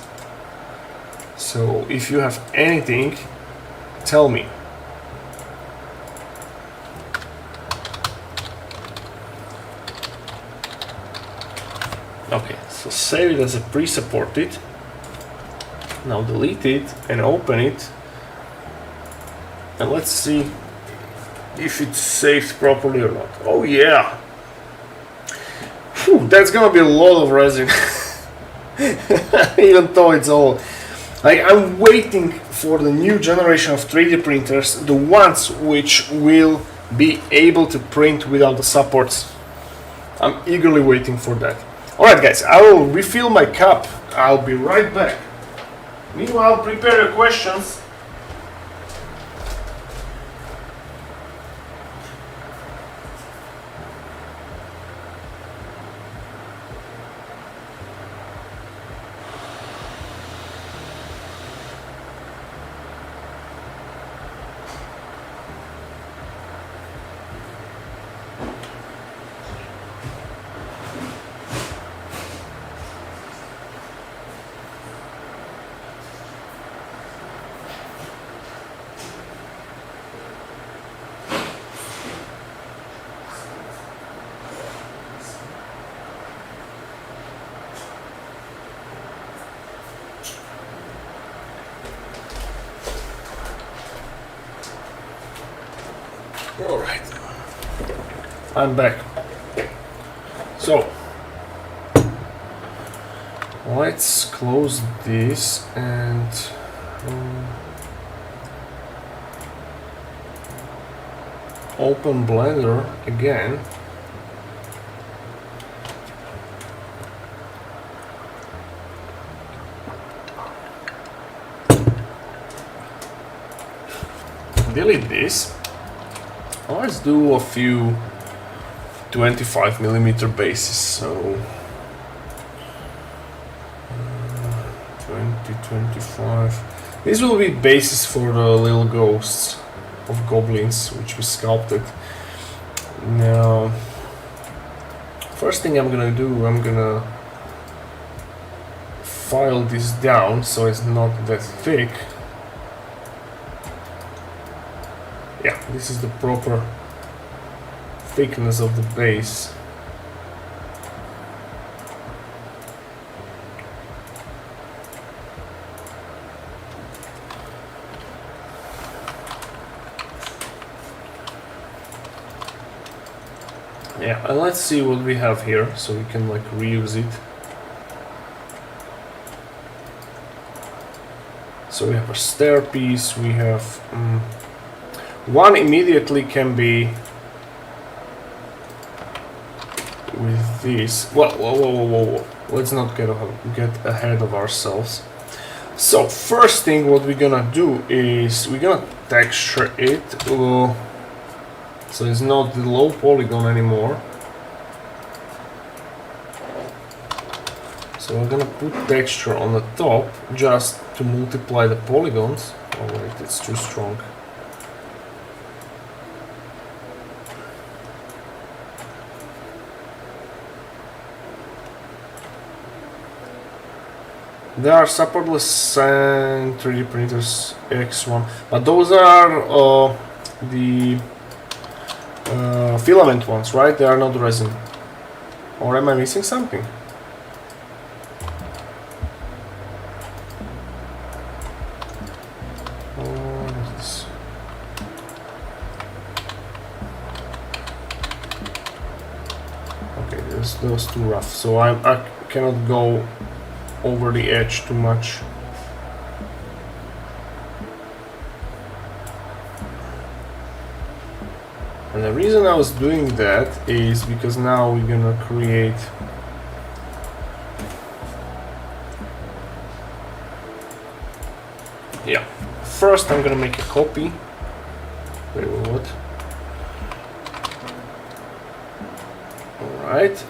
Speaker 1: So if you have anything, tell me. Okay, so save it as a pre-supported. Now delete it and open it. And let's see if it's saved properly or not. Oh yeah! Whew, that's gonna be a lot of resin. Even though it's all... Like, I'm waiting for the new generation of 3D printers, the ones which will be able to print without the supports. I'm eagerly waiting for that. Alright guys, I will refill my cup. I'll be right back. Meanwhile, prepare your questions. Alright, I'm back. So, let's close this and open Blender again. Delete this. Let's do a few 25mm bases. So 20, 25. These will be bases for the little ghosts of goblins which we sculpted. Now, first thing I'm gonna do, I'm gonna file this down so it's not that thick. Yeah, this is the proper thickness of the base. Yeah, and let's see what we have here so we can like reuse it. So we have a stair piece, we have one immediately can be with this. Whoa. Let's not get ahead of ourselves. So first thing what we're gonna do is we're gonna texture it so it's not the low polygon anymore. So we're gonna put texture on the top just to multiply the polygons. Oh wait, it's too strong. There are supportless and 3D printers X1, but those are the filament ones, right? They are not resin. Or am I missing something? Okay, those too rough, so I cannot go over the edge too much. And the reason I was doing that is because now we're gonna create first I'm gonna make a copy. Wait, what? Alright.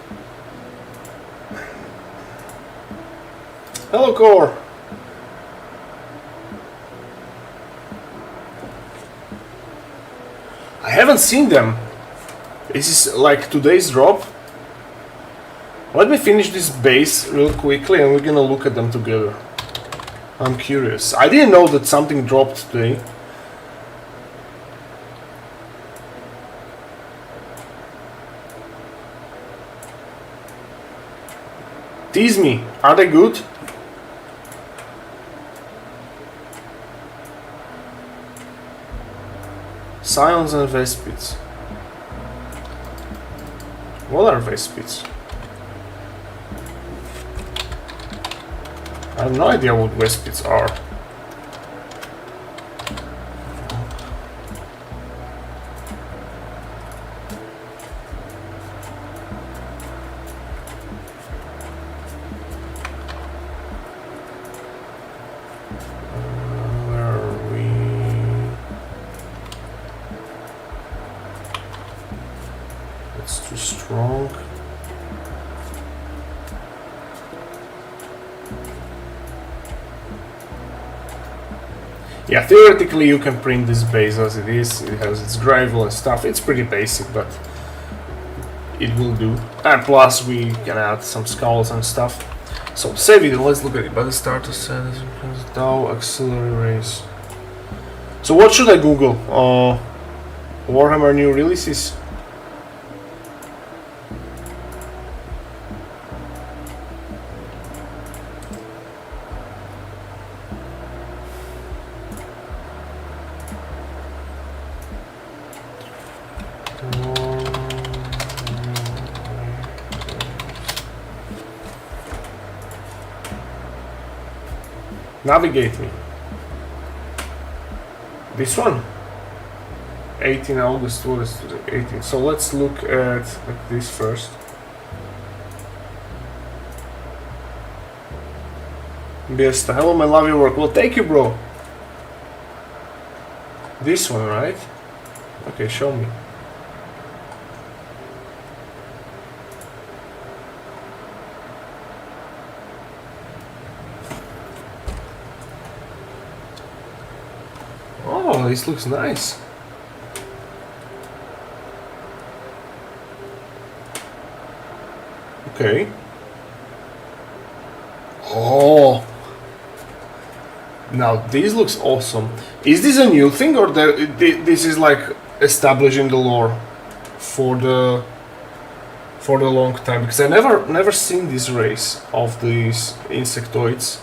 Speaker 1: Hello, Core! I haven't seen them. This is like today's drop. Let me finish this base real quickly and we're gonna look at them together. I'm curious. I didn't know that something dropped today. Tease me. Are they good? Scions and Vespids. What are Vespids? I have no idea what Vespids are. Where are we? That's too strong. Yeah, theoretically you can print this base as it is. It has its gravel and stuff. It's pretty basic, but it will do. And plus we can add some skulls and stuff. So save it, let's look at it. By the starter set, Dow auxiliary race. So what should I Google? Warhammer new releases? Navigate me. This one. 18 August, what is today? 18. So let's look at this first. Biesta, hello, man, love your work. Well, thank you, bro. This one, right? Okay, show me. Oh, this looks nice. Okay. Oh. Now this looks awesome. Is this a new thing, or this is like establishing the lore for the long time? Because I never seen this race of these insectoids,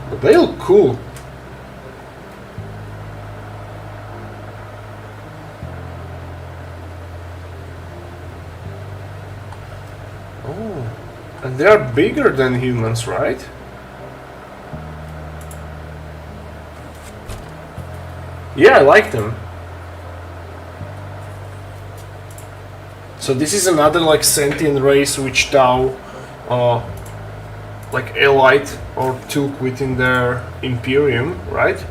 Speaker 1: but they look cool. And they are bigger than humans, right? Yeah, I like them. So this is another like sentient race which Tau like allied or took within their Imperium, right?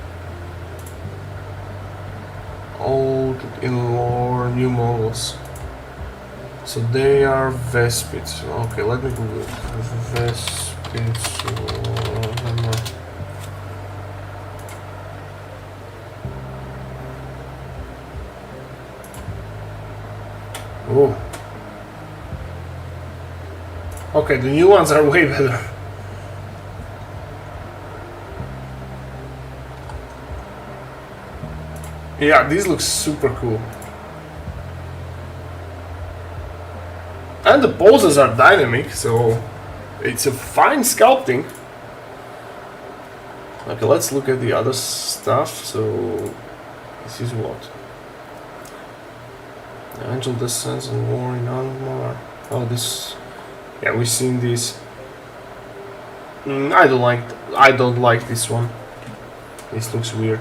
Speaker 1: Old in lore, new models. So they are Vespids. Okay, let me Google it. Vespids. Oh. Okay, the new ones are way better. Yeah, these look super cool. And the poses are dynamic, so it's a fine sculpting. Okay, let's look at the other stuff. So this is what? Angel Descents and War in Angmar. Oh, this. Yeah, we've seen this. I don't like this one. This looks weird.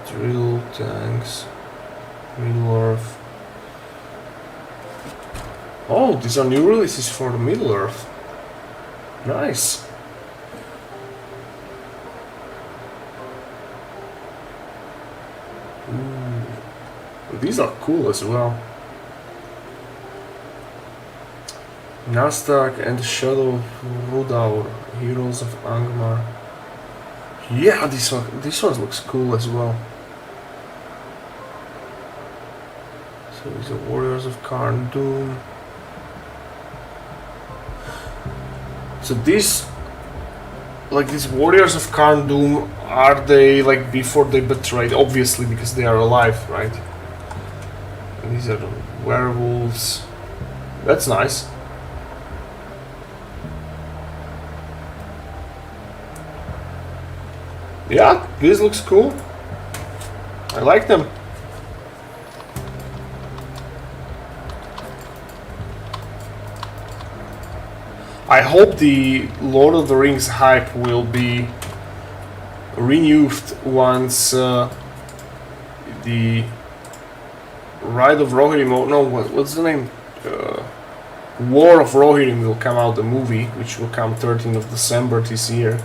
Speaker 1: Drill tanks, Middle Earth. Oh, these are new releases for the Middle Earth. Nice. Ooh. These are cool as well. Nasdaq and the Shadow of Rudaur, Heroes of Angmar. Yeah, this one looks cool as well. So these are Warriors of Karn Doom. So these, like these warriors of Karn Doom, are they like before they betrayed? Obviously, because they are alive, right? And these are the werewolves. That's nice. Yeah, this looks cool. I like them. I hope the Lord of the Rings hype will be renewed once the Ride of Rohirrim, no, what's the name? War of Rohirrim will come out, the movie, which will come 13th of December this year.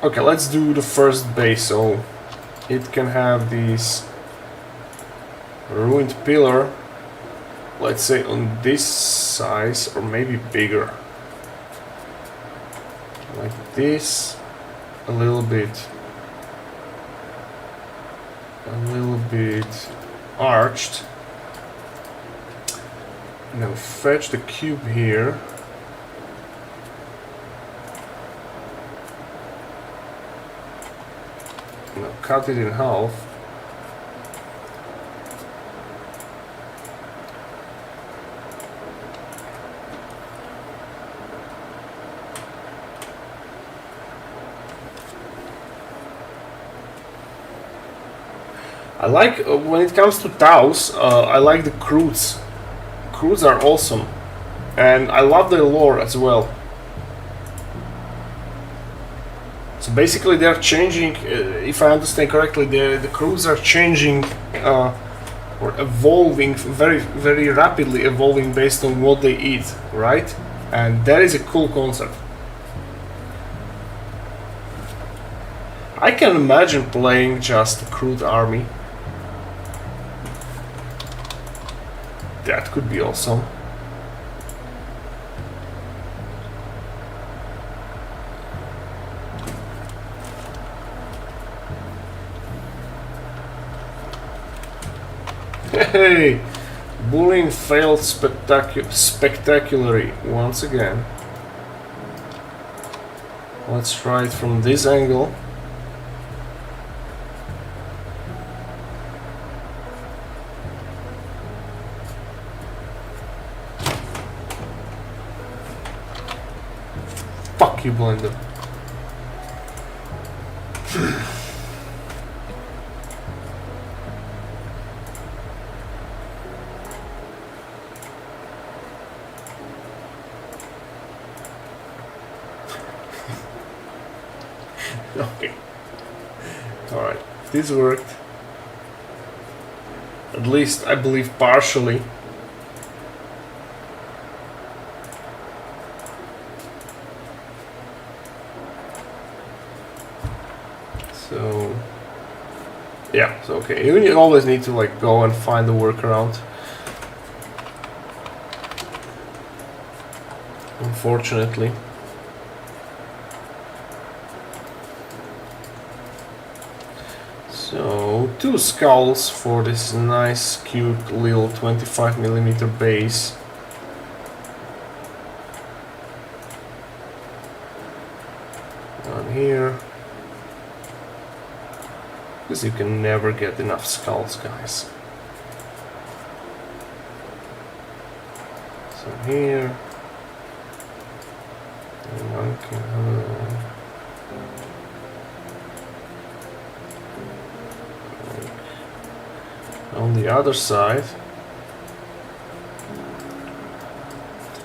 Speaker 1: Okay, let's do the first base, so it can have this ruined pillar, let's say on this size, or maybe bigger. Like this, a little bit arched. Now fetch the cube here. Now cut it in half. I like, when it comes to tiles, I like the Croods. Croods are awesome. And I love their lore as well. So basically they're changing, if I understand correctly, the Croods are changing or evolving, very rapidly evolving based on what they eat, right? And that is a cool concept. I can imagine playing just a Crood army. That could be awesome. Hey! Bullying failed spectacularly once again. Let's try it from this angle. Fuck you, Blender. Okay. Alright, this worked. At least I believe partially. So yeah, so okay. You always need to like go and find the workaround. Unfortunately. So 2 skulls for this nice, cute little 25mm base. One here. Because you can never get enough skulls, guys. So here. And one can on the other side.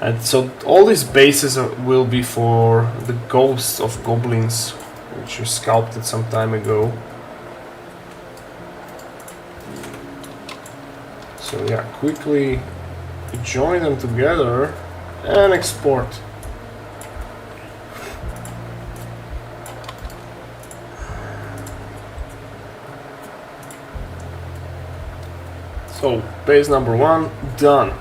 Speaker 1: And so all these bases will be for the ghosts of goblins, which you sculpted some time ago. So yeah, quickly join them together and export. So base number 1 done.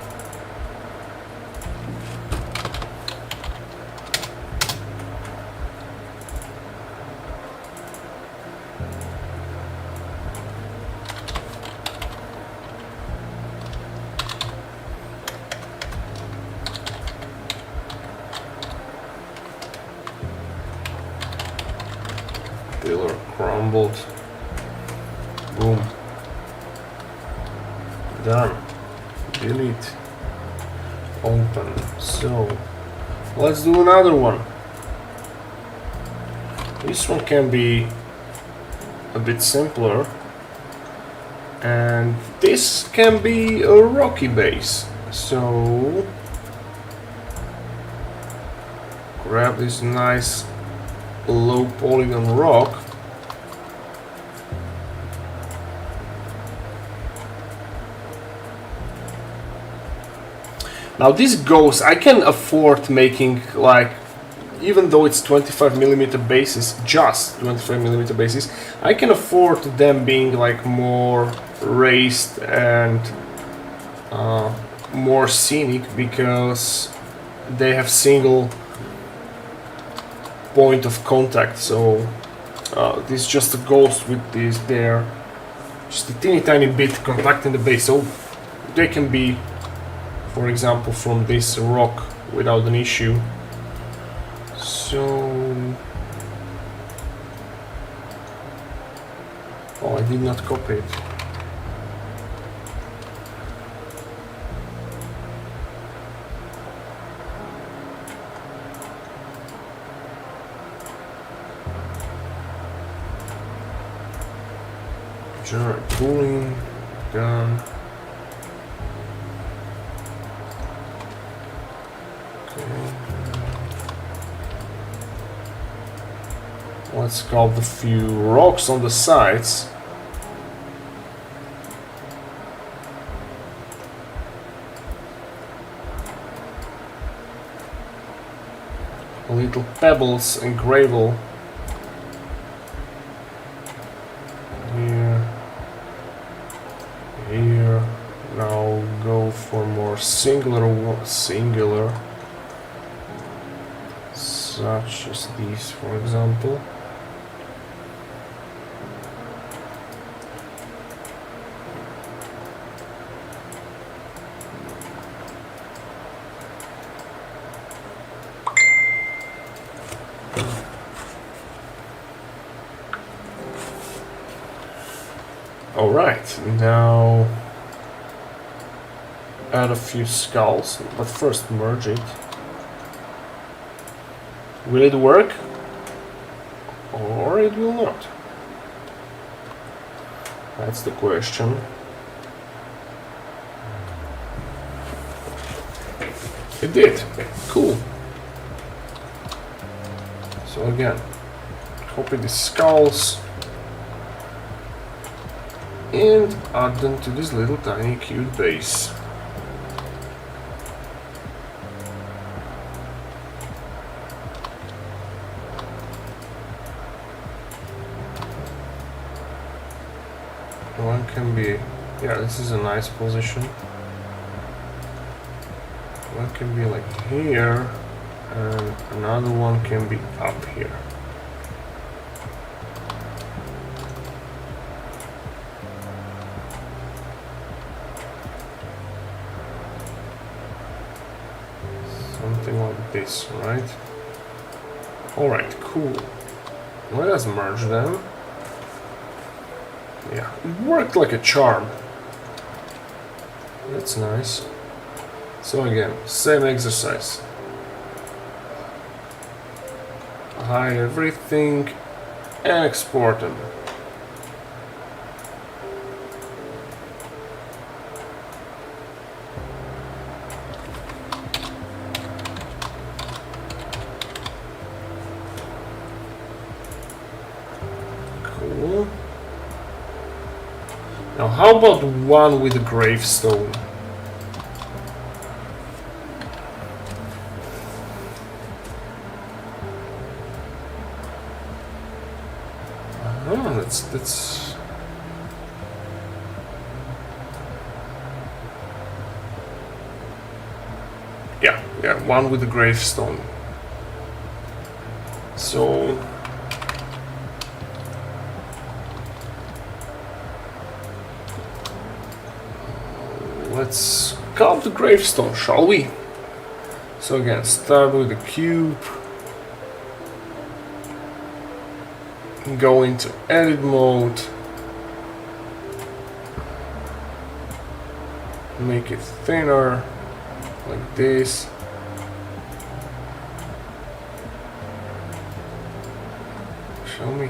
Speaker 1: Pillar crumbled. Boom. Done. Delete. Open. So let's do another one. This one can be a bit simpler, and this can be a rocky base. So grab this nice low polygon rock. Now this goes, I can afford making, like, even though it's 25mm bases, just 25mm bases, I can afford them being like more raised and more scenic, because they have single point of contact. So this just goes with this there, just a teeny tiny bit contacting the base, so they can be, for example, from this rock without an issue. So, oh, I did not copy it. Generate cooling, done. Let's sculpt a few rocks on the sides. Little pebbles and gravel. Here. Here. Now go for more singular, such as these, for example. Alright, now add a few skulls, but first merge it. Will it work? Or it will not? That's the question. It did. Cool. So again, copy the skulls and add them to this little tiny cute base. One can be, yeah, this is a nice position. One can be like here, and another one can be up here. Something like this, right? Alright, cool. Let us merge them. Yeah, it worked like a charm. That's nice. So again, same exercise. Hide everything and export them. Cool. Now how about one with a gravestone? That's yeah, one with a gravestone. So let's sculpt the gravestone, shall we? So again, start with the cube. go into edit mode, make it thinner like this. Show me.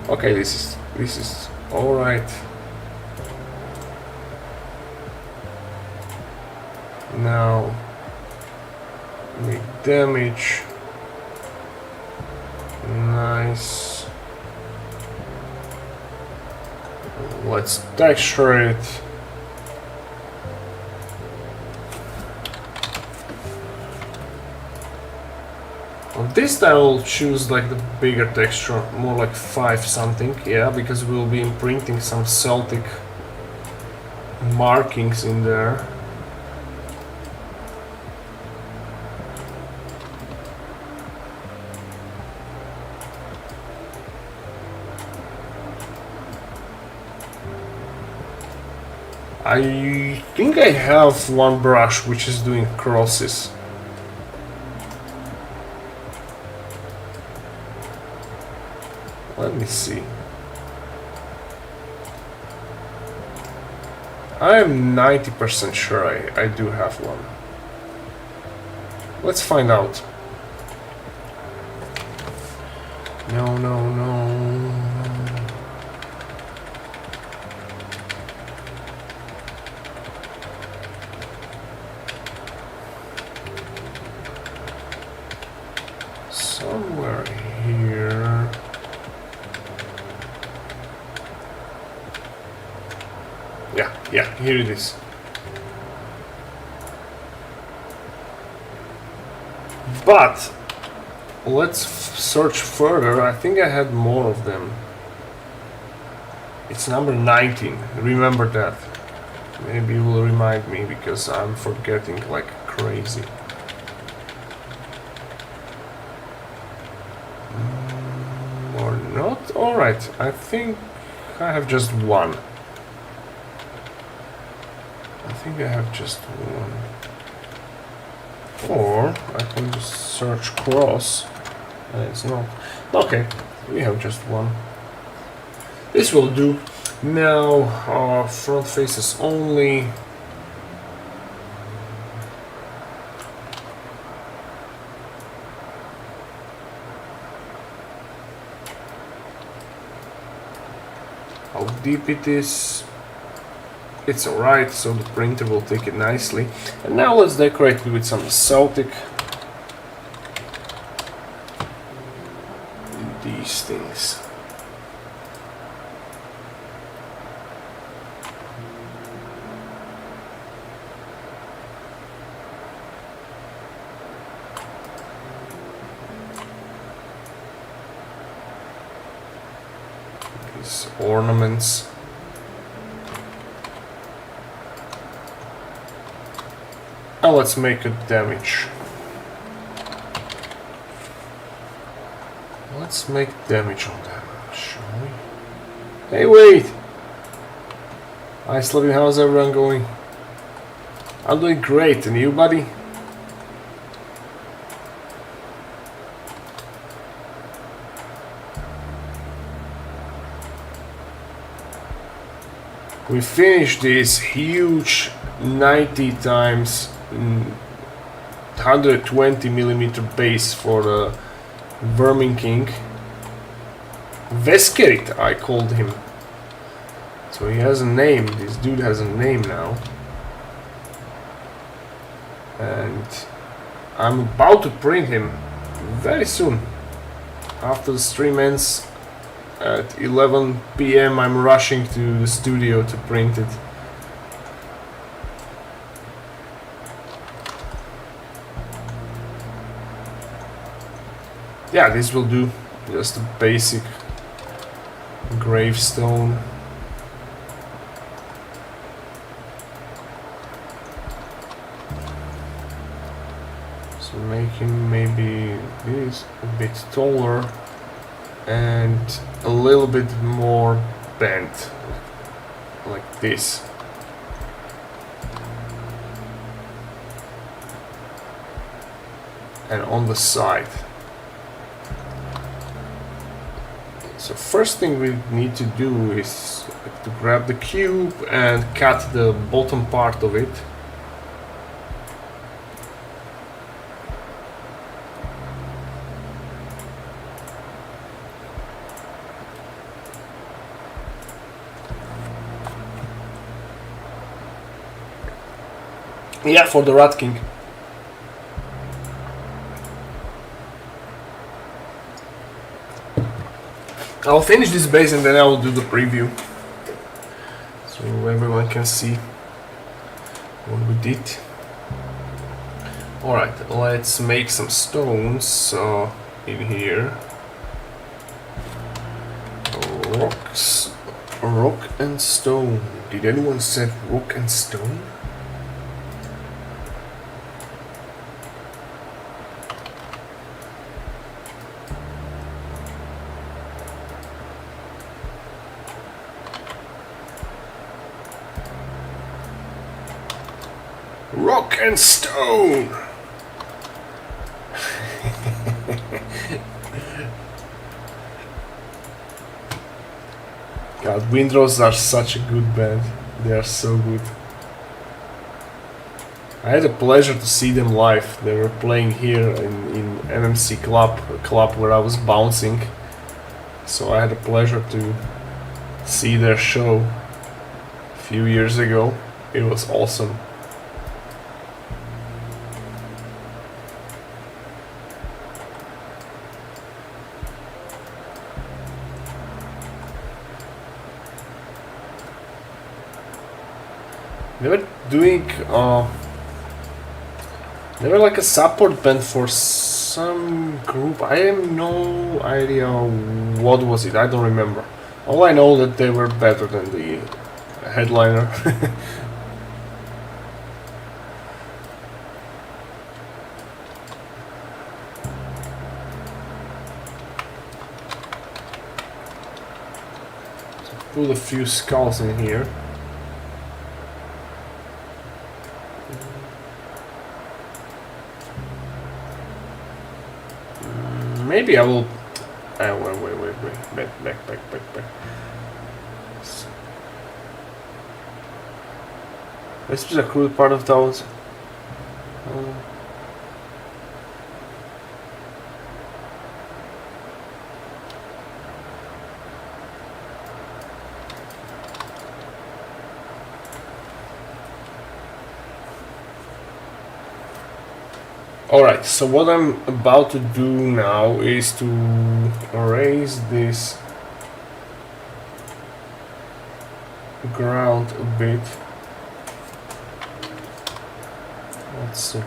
Speaker 1: Okay, this is all right. Now make damage. Nice. Let's texture it. On this time I'll choose like the bigger texture, more like 5 something, yeah, because we'll be imprinting some Celtic markings in there. I think I have one brush which is doing crosses. Let me see. I am 90% sure I do have one. Let's find out. No, no, no. Somewhere here. Yeah, here it is. But let's search further. I think I had more of them. It's number 19. Remember that. Maybe you will remind me because I'm forgetting like crazy. Or not? Alright, I think I have just one. I think I have just one. Or I can just search cross. And it's not. Okay, we have just one. This will do. Now, front faces only. How deep it is. It's alright, so the printer will take it nicely. And now let's decorate it with some Celtic. These things. These ornaments. Now let's make a damage. Let's make damage on them, shall we? Hey, wait! Hi, Slavin, how's everyone going? I'm doing great, and you, buddy? We finished this huge 90 times 120mm base for the Vermin King. Veskerit, I called him. So he has a name. This dude has a name now. And I'm about to print him very soon. After the stream ends at 11 PM, I'm rushing to the studio to print it. Yeah, this will do. Just a basic gravestone. So make him maybe this a bit taller and a little bit more bent, like this. And on the side. So first thing we need to do is to grab the cube and cut the bottom part of it. Yeah, for the Rat King. I'll finish this base and then I will do the preview, so everyone can see what we did. Alright, let's make some stones in here. Rock and stone. Did anyone say rock and stone? Rock and stone! God, Windrose are such a good band. They are so good. I had a pleasure to see them live. They were playing here in NMC Club, a club where I was bouncing. So I had a pleasure to see their show a few years ago. It was awesome. They were doing, they were like a support band for some group. I have no idea what was it, I don't remember. All I know that they were better than the headliner. So put a few skulls in here. Maybe I will. Wait. Back. Let's just accrue part of those. Alright, so what I'm about to do now is to raise this ground a bit. Let's see.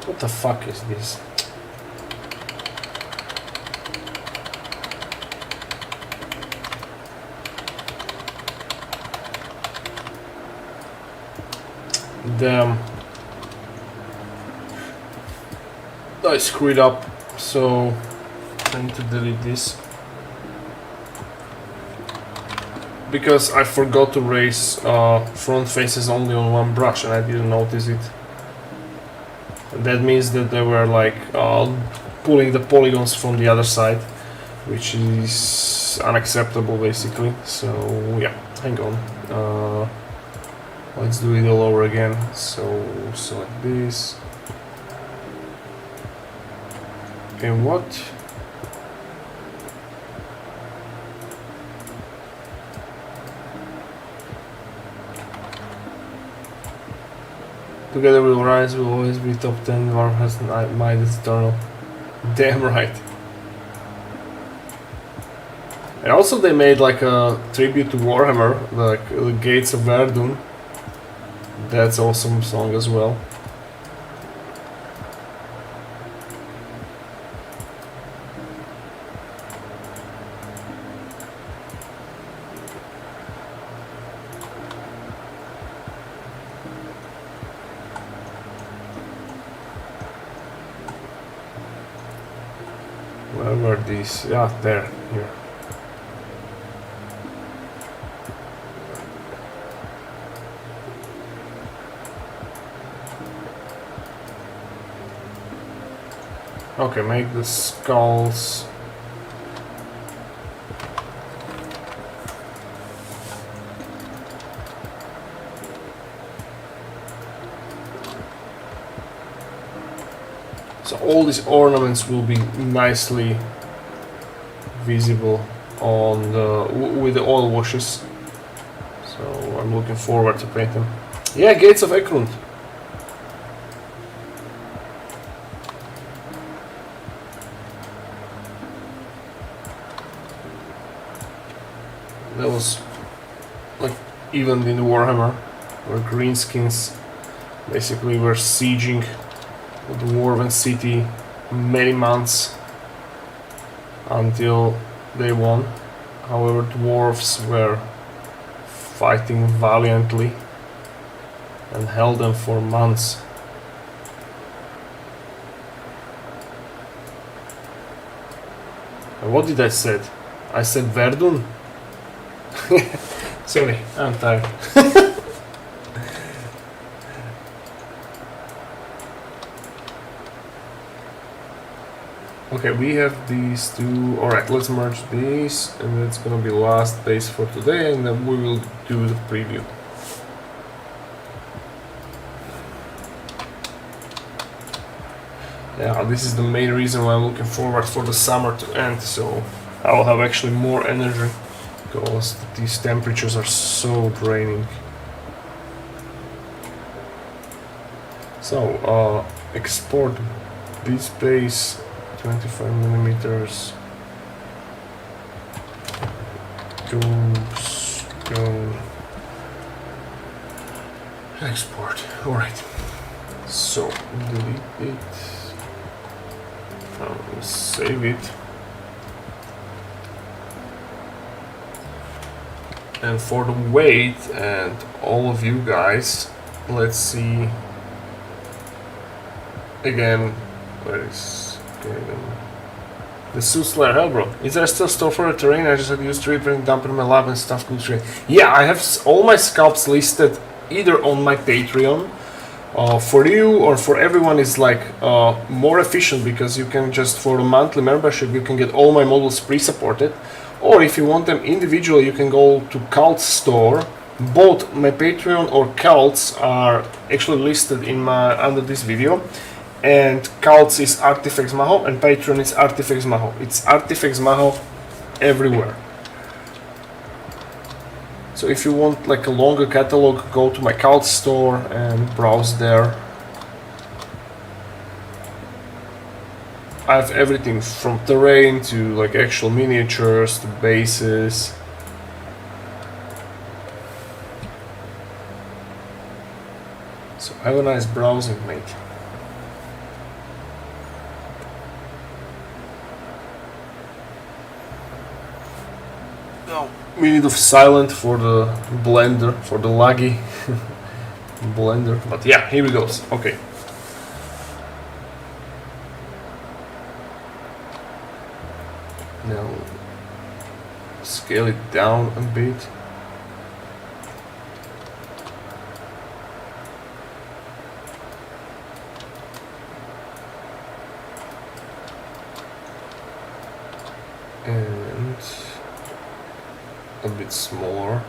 Speaker 1: What the fuck is this? Damn. I screwed up, so I need to delete this. Because I forgot to raise front faces only on one brush and I didn't notice it. And that means that they were like pulling the polygons from the other side, which is unacceptable basically. So yeah, hang on. Let's do it all over again. So select this. And what? Together we'll rise, we'll always be top 10, war has might is eternal. Damn right. And also they made like a tribute to Warhammer, like the Gates of Verdun. That's awesome song as well. Where were these? Yeah, there, here. Okay, make the skulls. So all these ornaments will be nicely visible on the with the oil washes. So I'm looking forward to paint them. Yeah, Gates of Ekrund. That was like even in Warhammer, where greenskins basically were sieging the Dwarven city many months until they won. However, dwarves were fighting valiantly and held them for months. And what did I said? I said Verdun? Sorry, I'm tired. Okay, we have these two. Alright, let's merge these, and that's gonna be last base for today, and then we will do the preview. Yeah, this is the main reason why I'm looking forward for the summer to end, so I'll have actually more energy, because these temperatures are so draining. So, export this base 25 millimeters. Go. Export. Alright. So, delete it. Save it. And for the weight and all of you guys, let's see again. Where is the Suitslayer Hellbro? Is there still store for the terrain? I just had used 3D dump in my lab and stuff good terrain. Yeah, I have all my sculpts listed either on my Patreon. For you or for everyone is like more efficient, because you can just, for a monthly membership, you can get all my models pre-supported. Or if you want them individually, you can go to Cult's store. Both my Patreon or Cult's are actually listed in my under this video. And Cult's is Artifex Maho and Patreon is Artifex Maho. It's Artifex Maho everywhere. So if you want like a longer catalog, go to my Cult store and browse there. I have everything from terrain to like actual miniatures to bases. So have a nice browsing, mate. Minute of silence for the blender, for the laggy blender, but yeah, here it goes. Okay. Now scale it down a bit. And a bit smaller.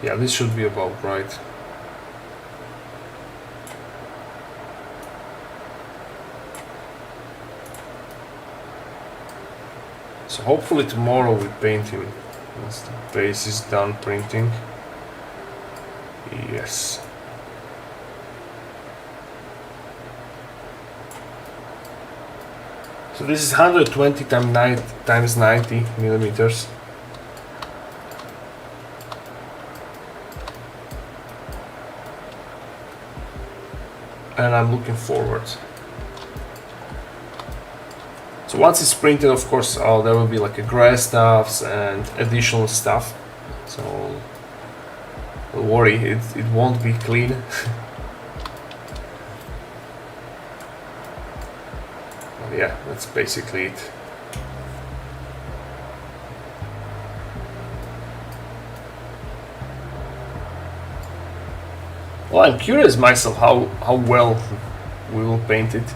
Speaker 1: Yeah, this should be about right. So hopefully tomorrow we paint him once the base is done printing. Yes. So this is 120 times 90 millimeters. And I'm looking forward. So once it's printed, of course, there will be like a grass stuffs and additional stuff. So don't worry, it won't be clean. Yeah, that's basically it. Well, I'm curious myself how well we will paint it.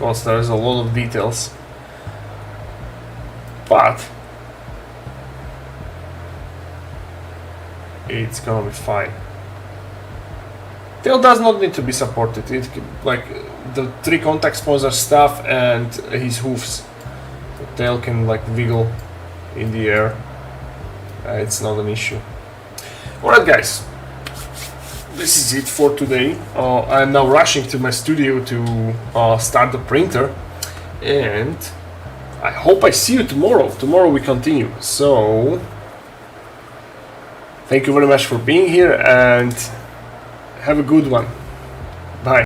Speaker 1: because there's a lot of details. But it's gonna be fine. Tail does not need to be supported. It like the 3 contact sponsor stuff and his hoofs. The tail can like wiggle in the air. It's not an issue. Alright guys, this is it for today. I'm now rushing to my studio to start the printer, and I hope I see you tomorrow. Tomorrow we continue. So thank you very much for being here and have a good one.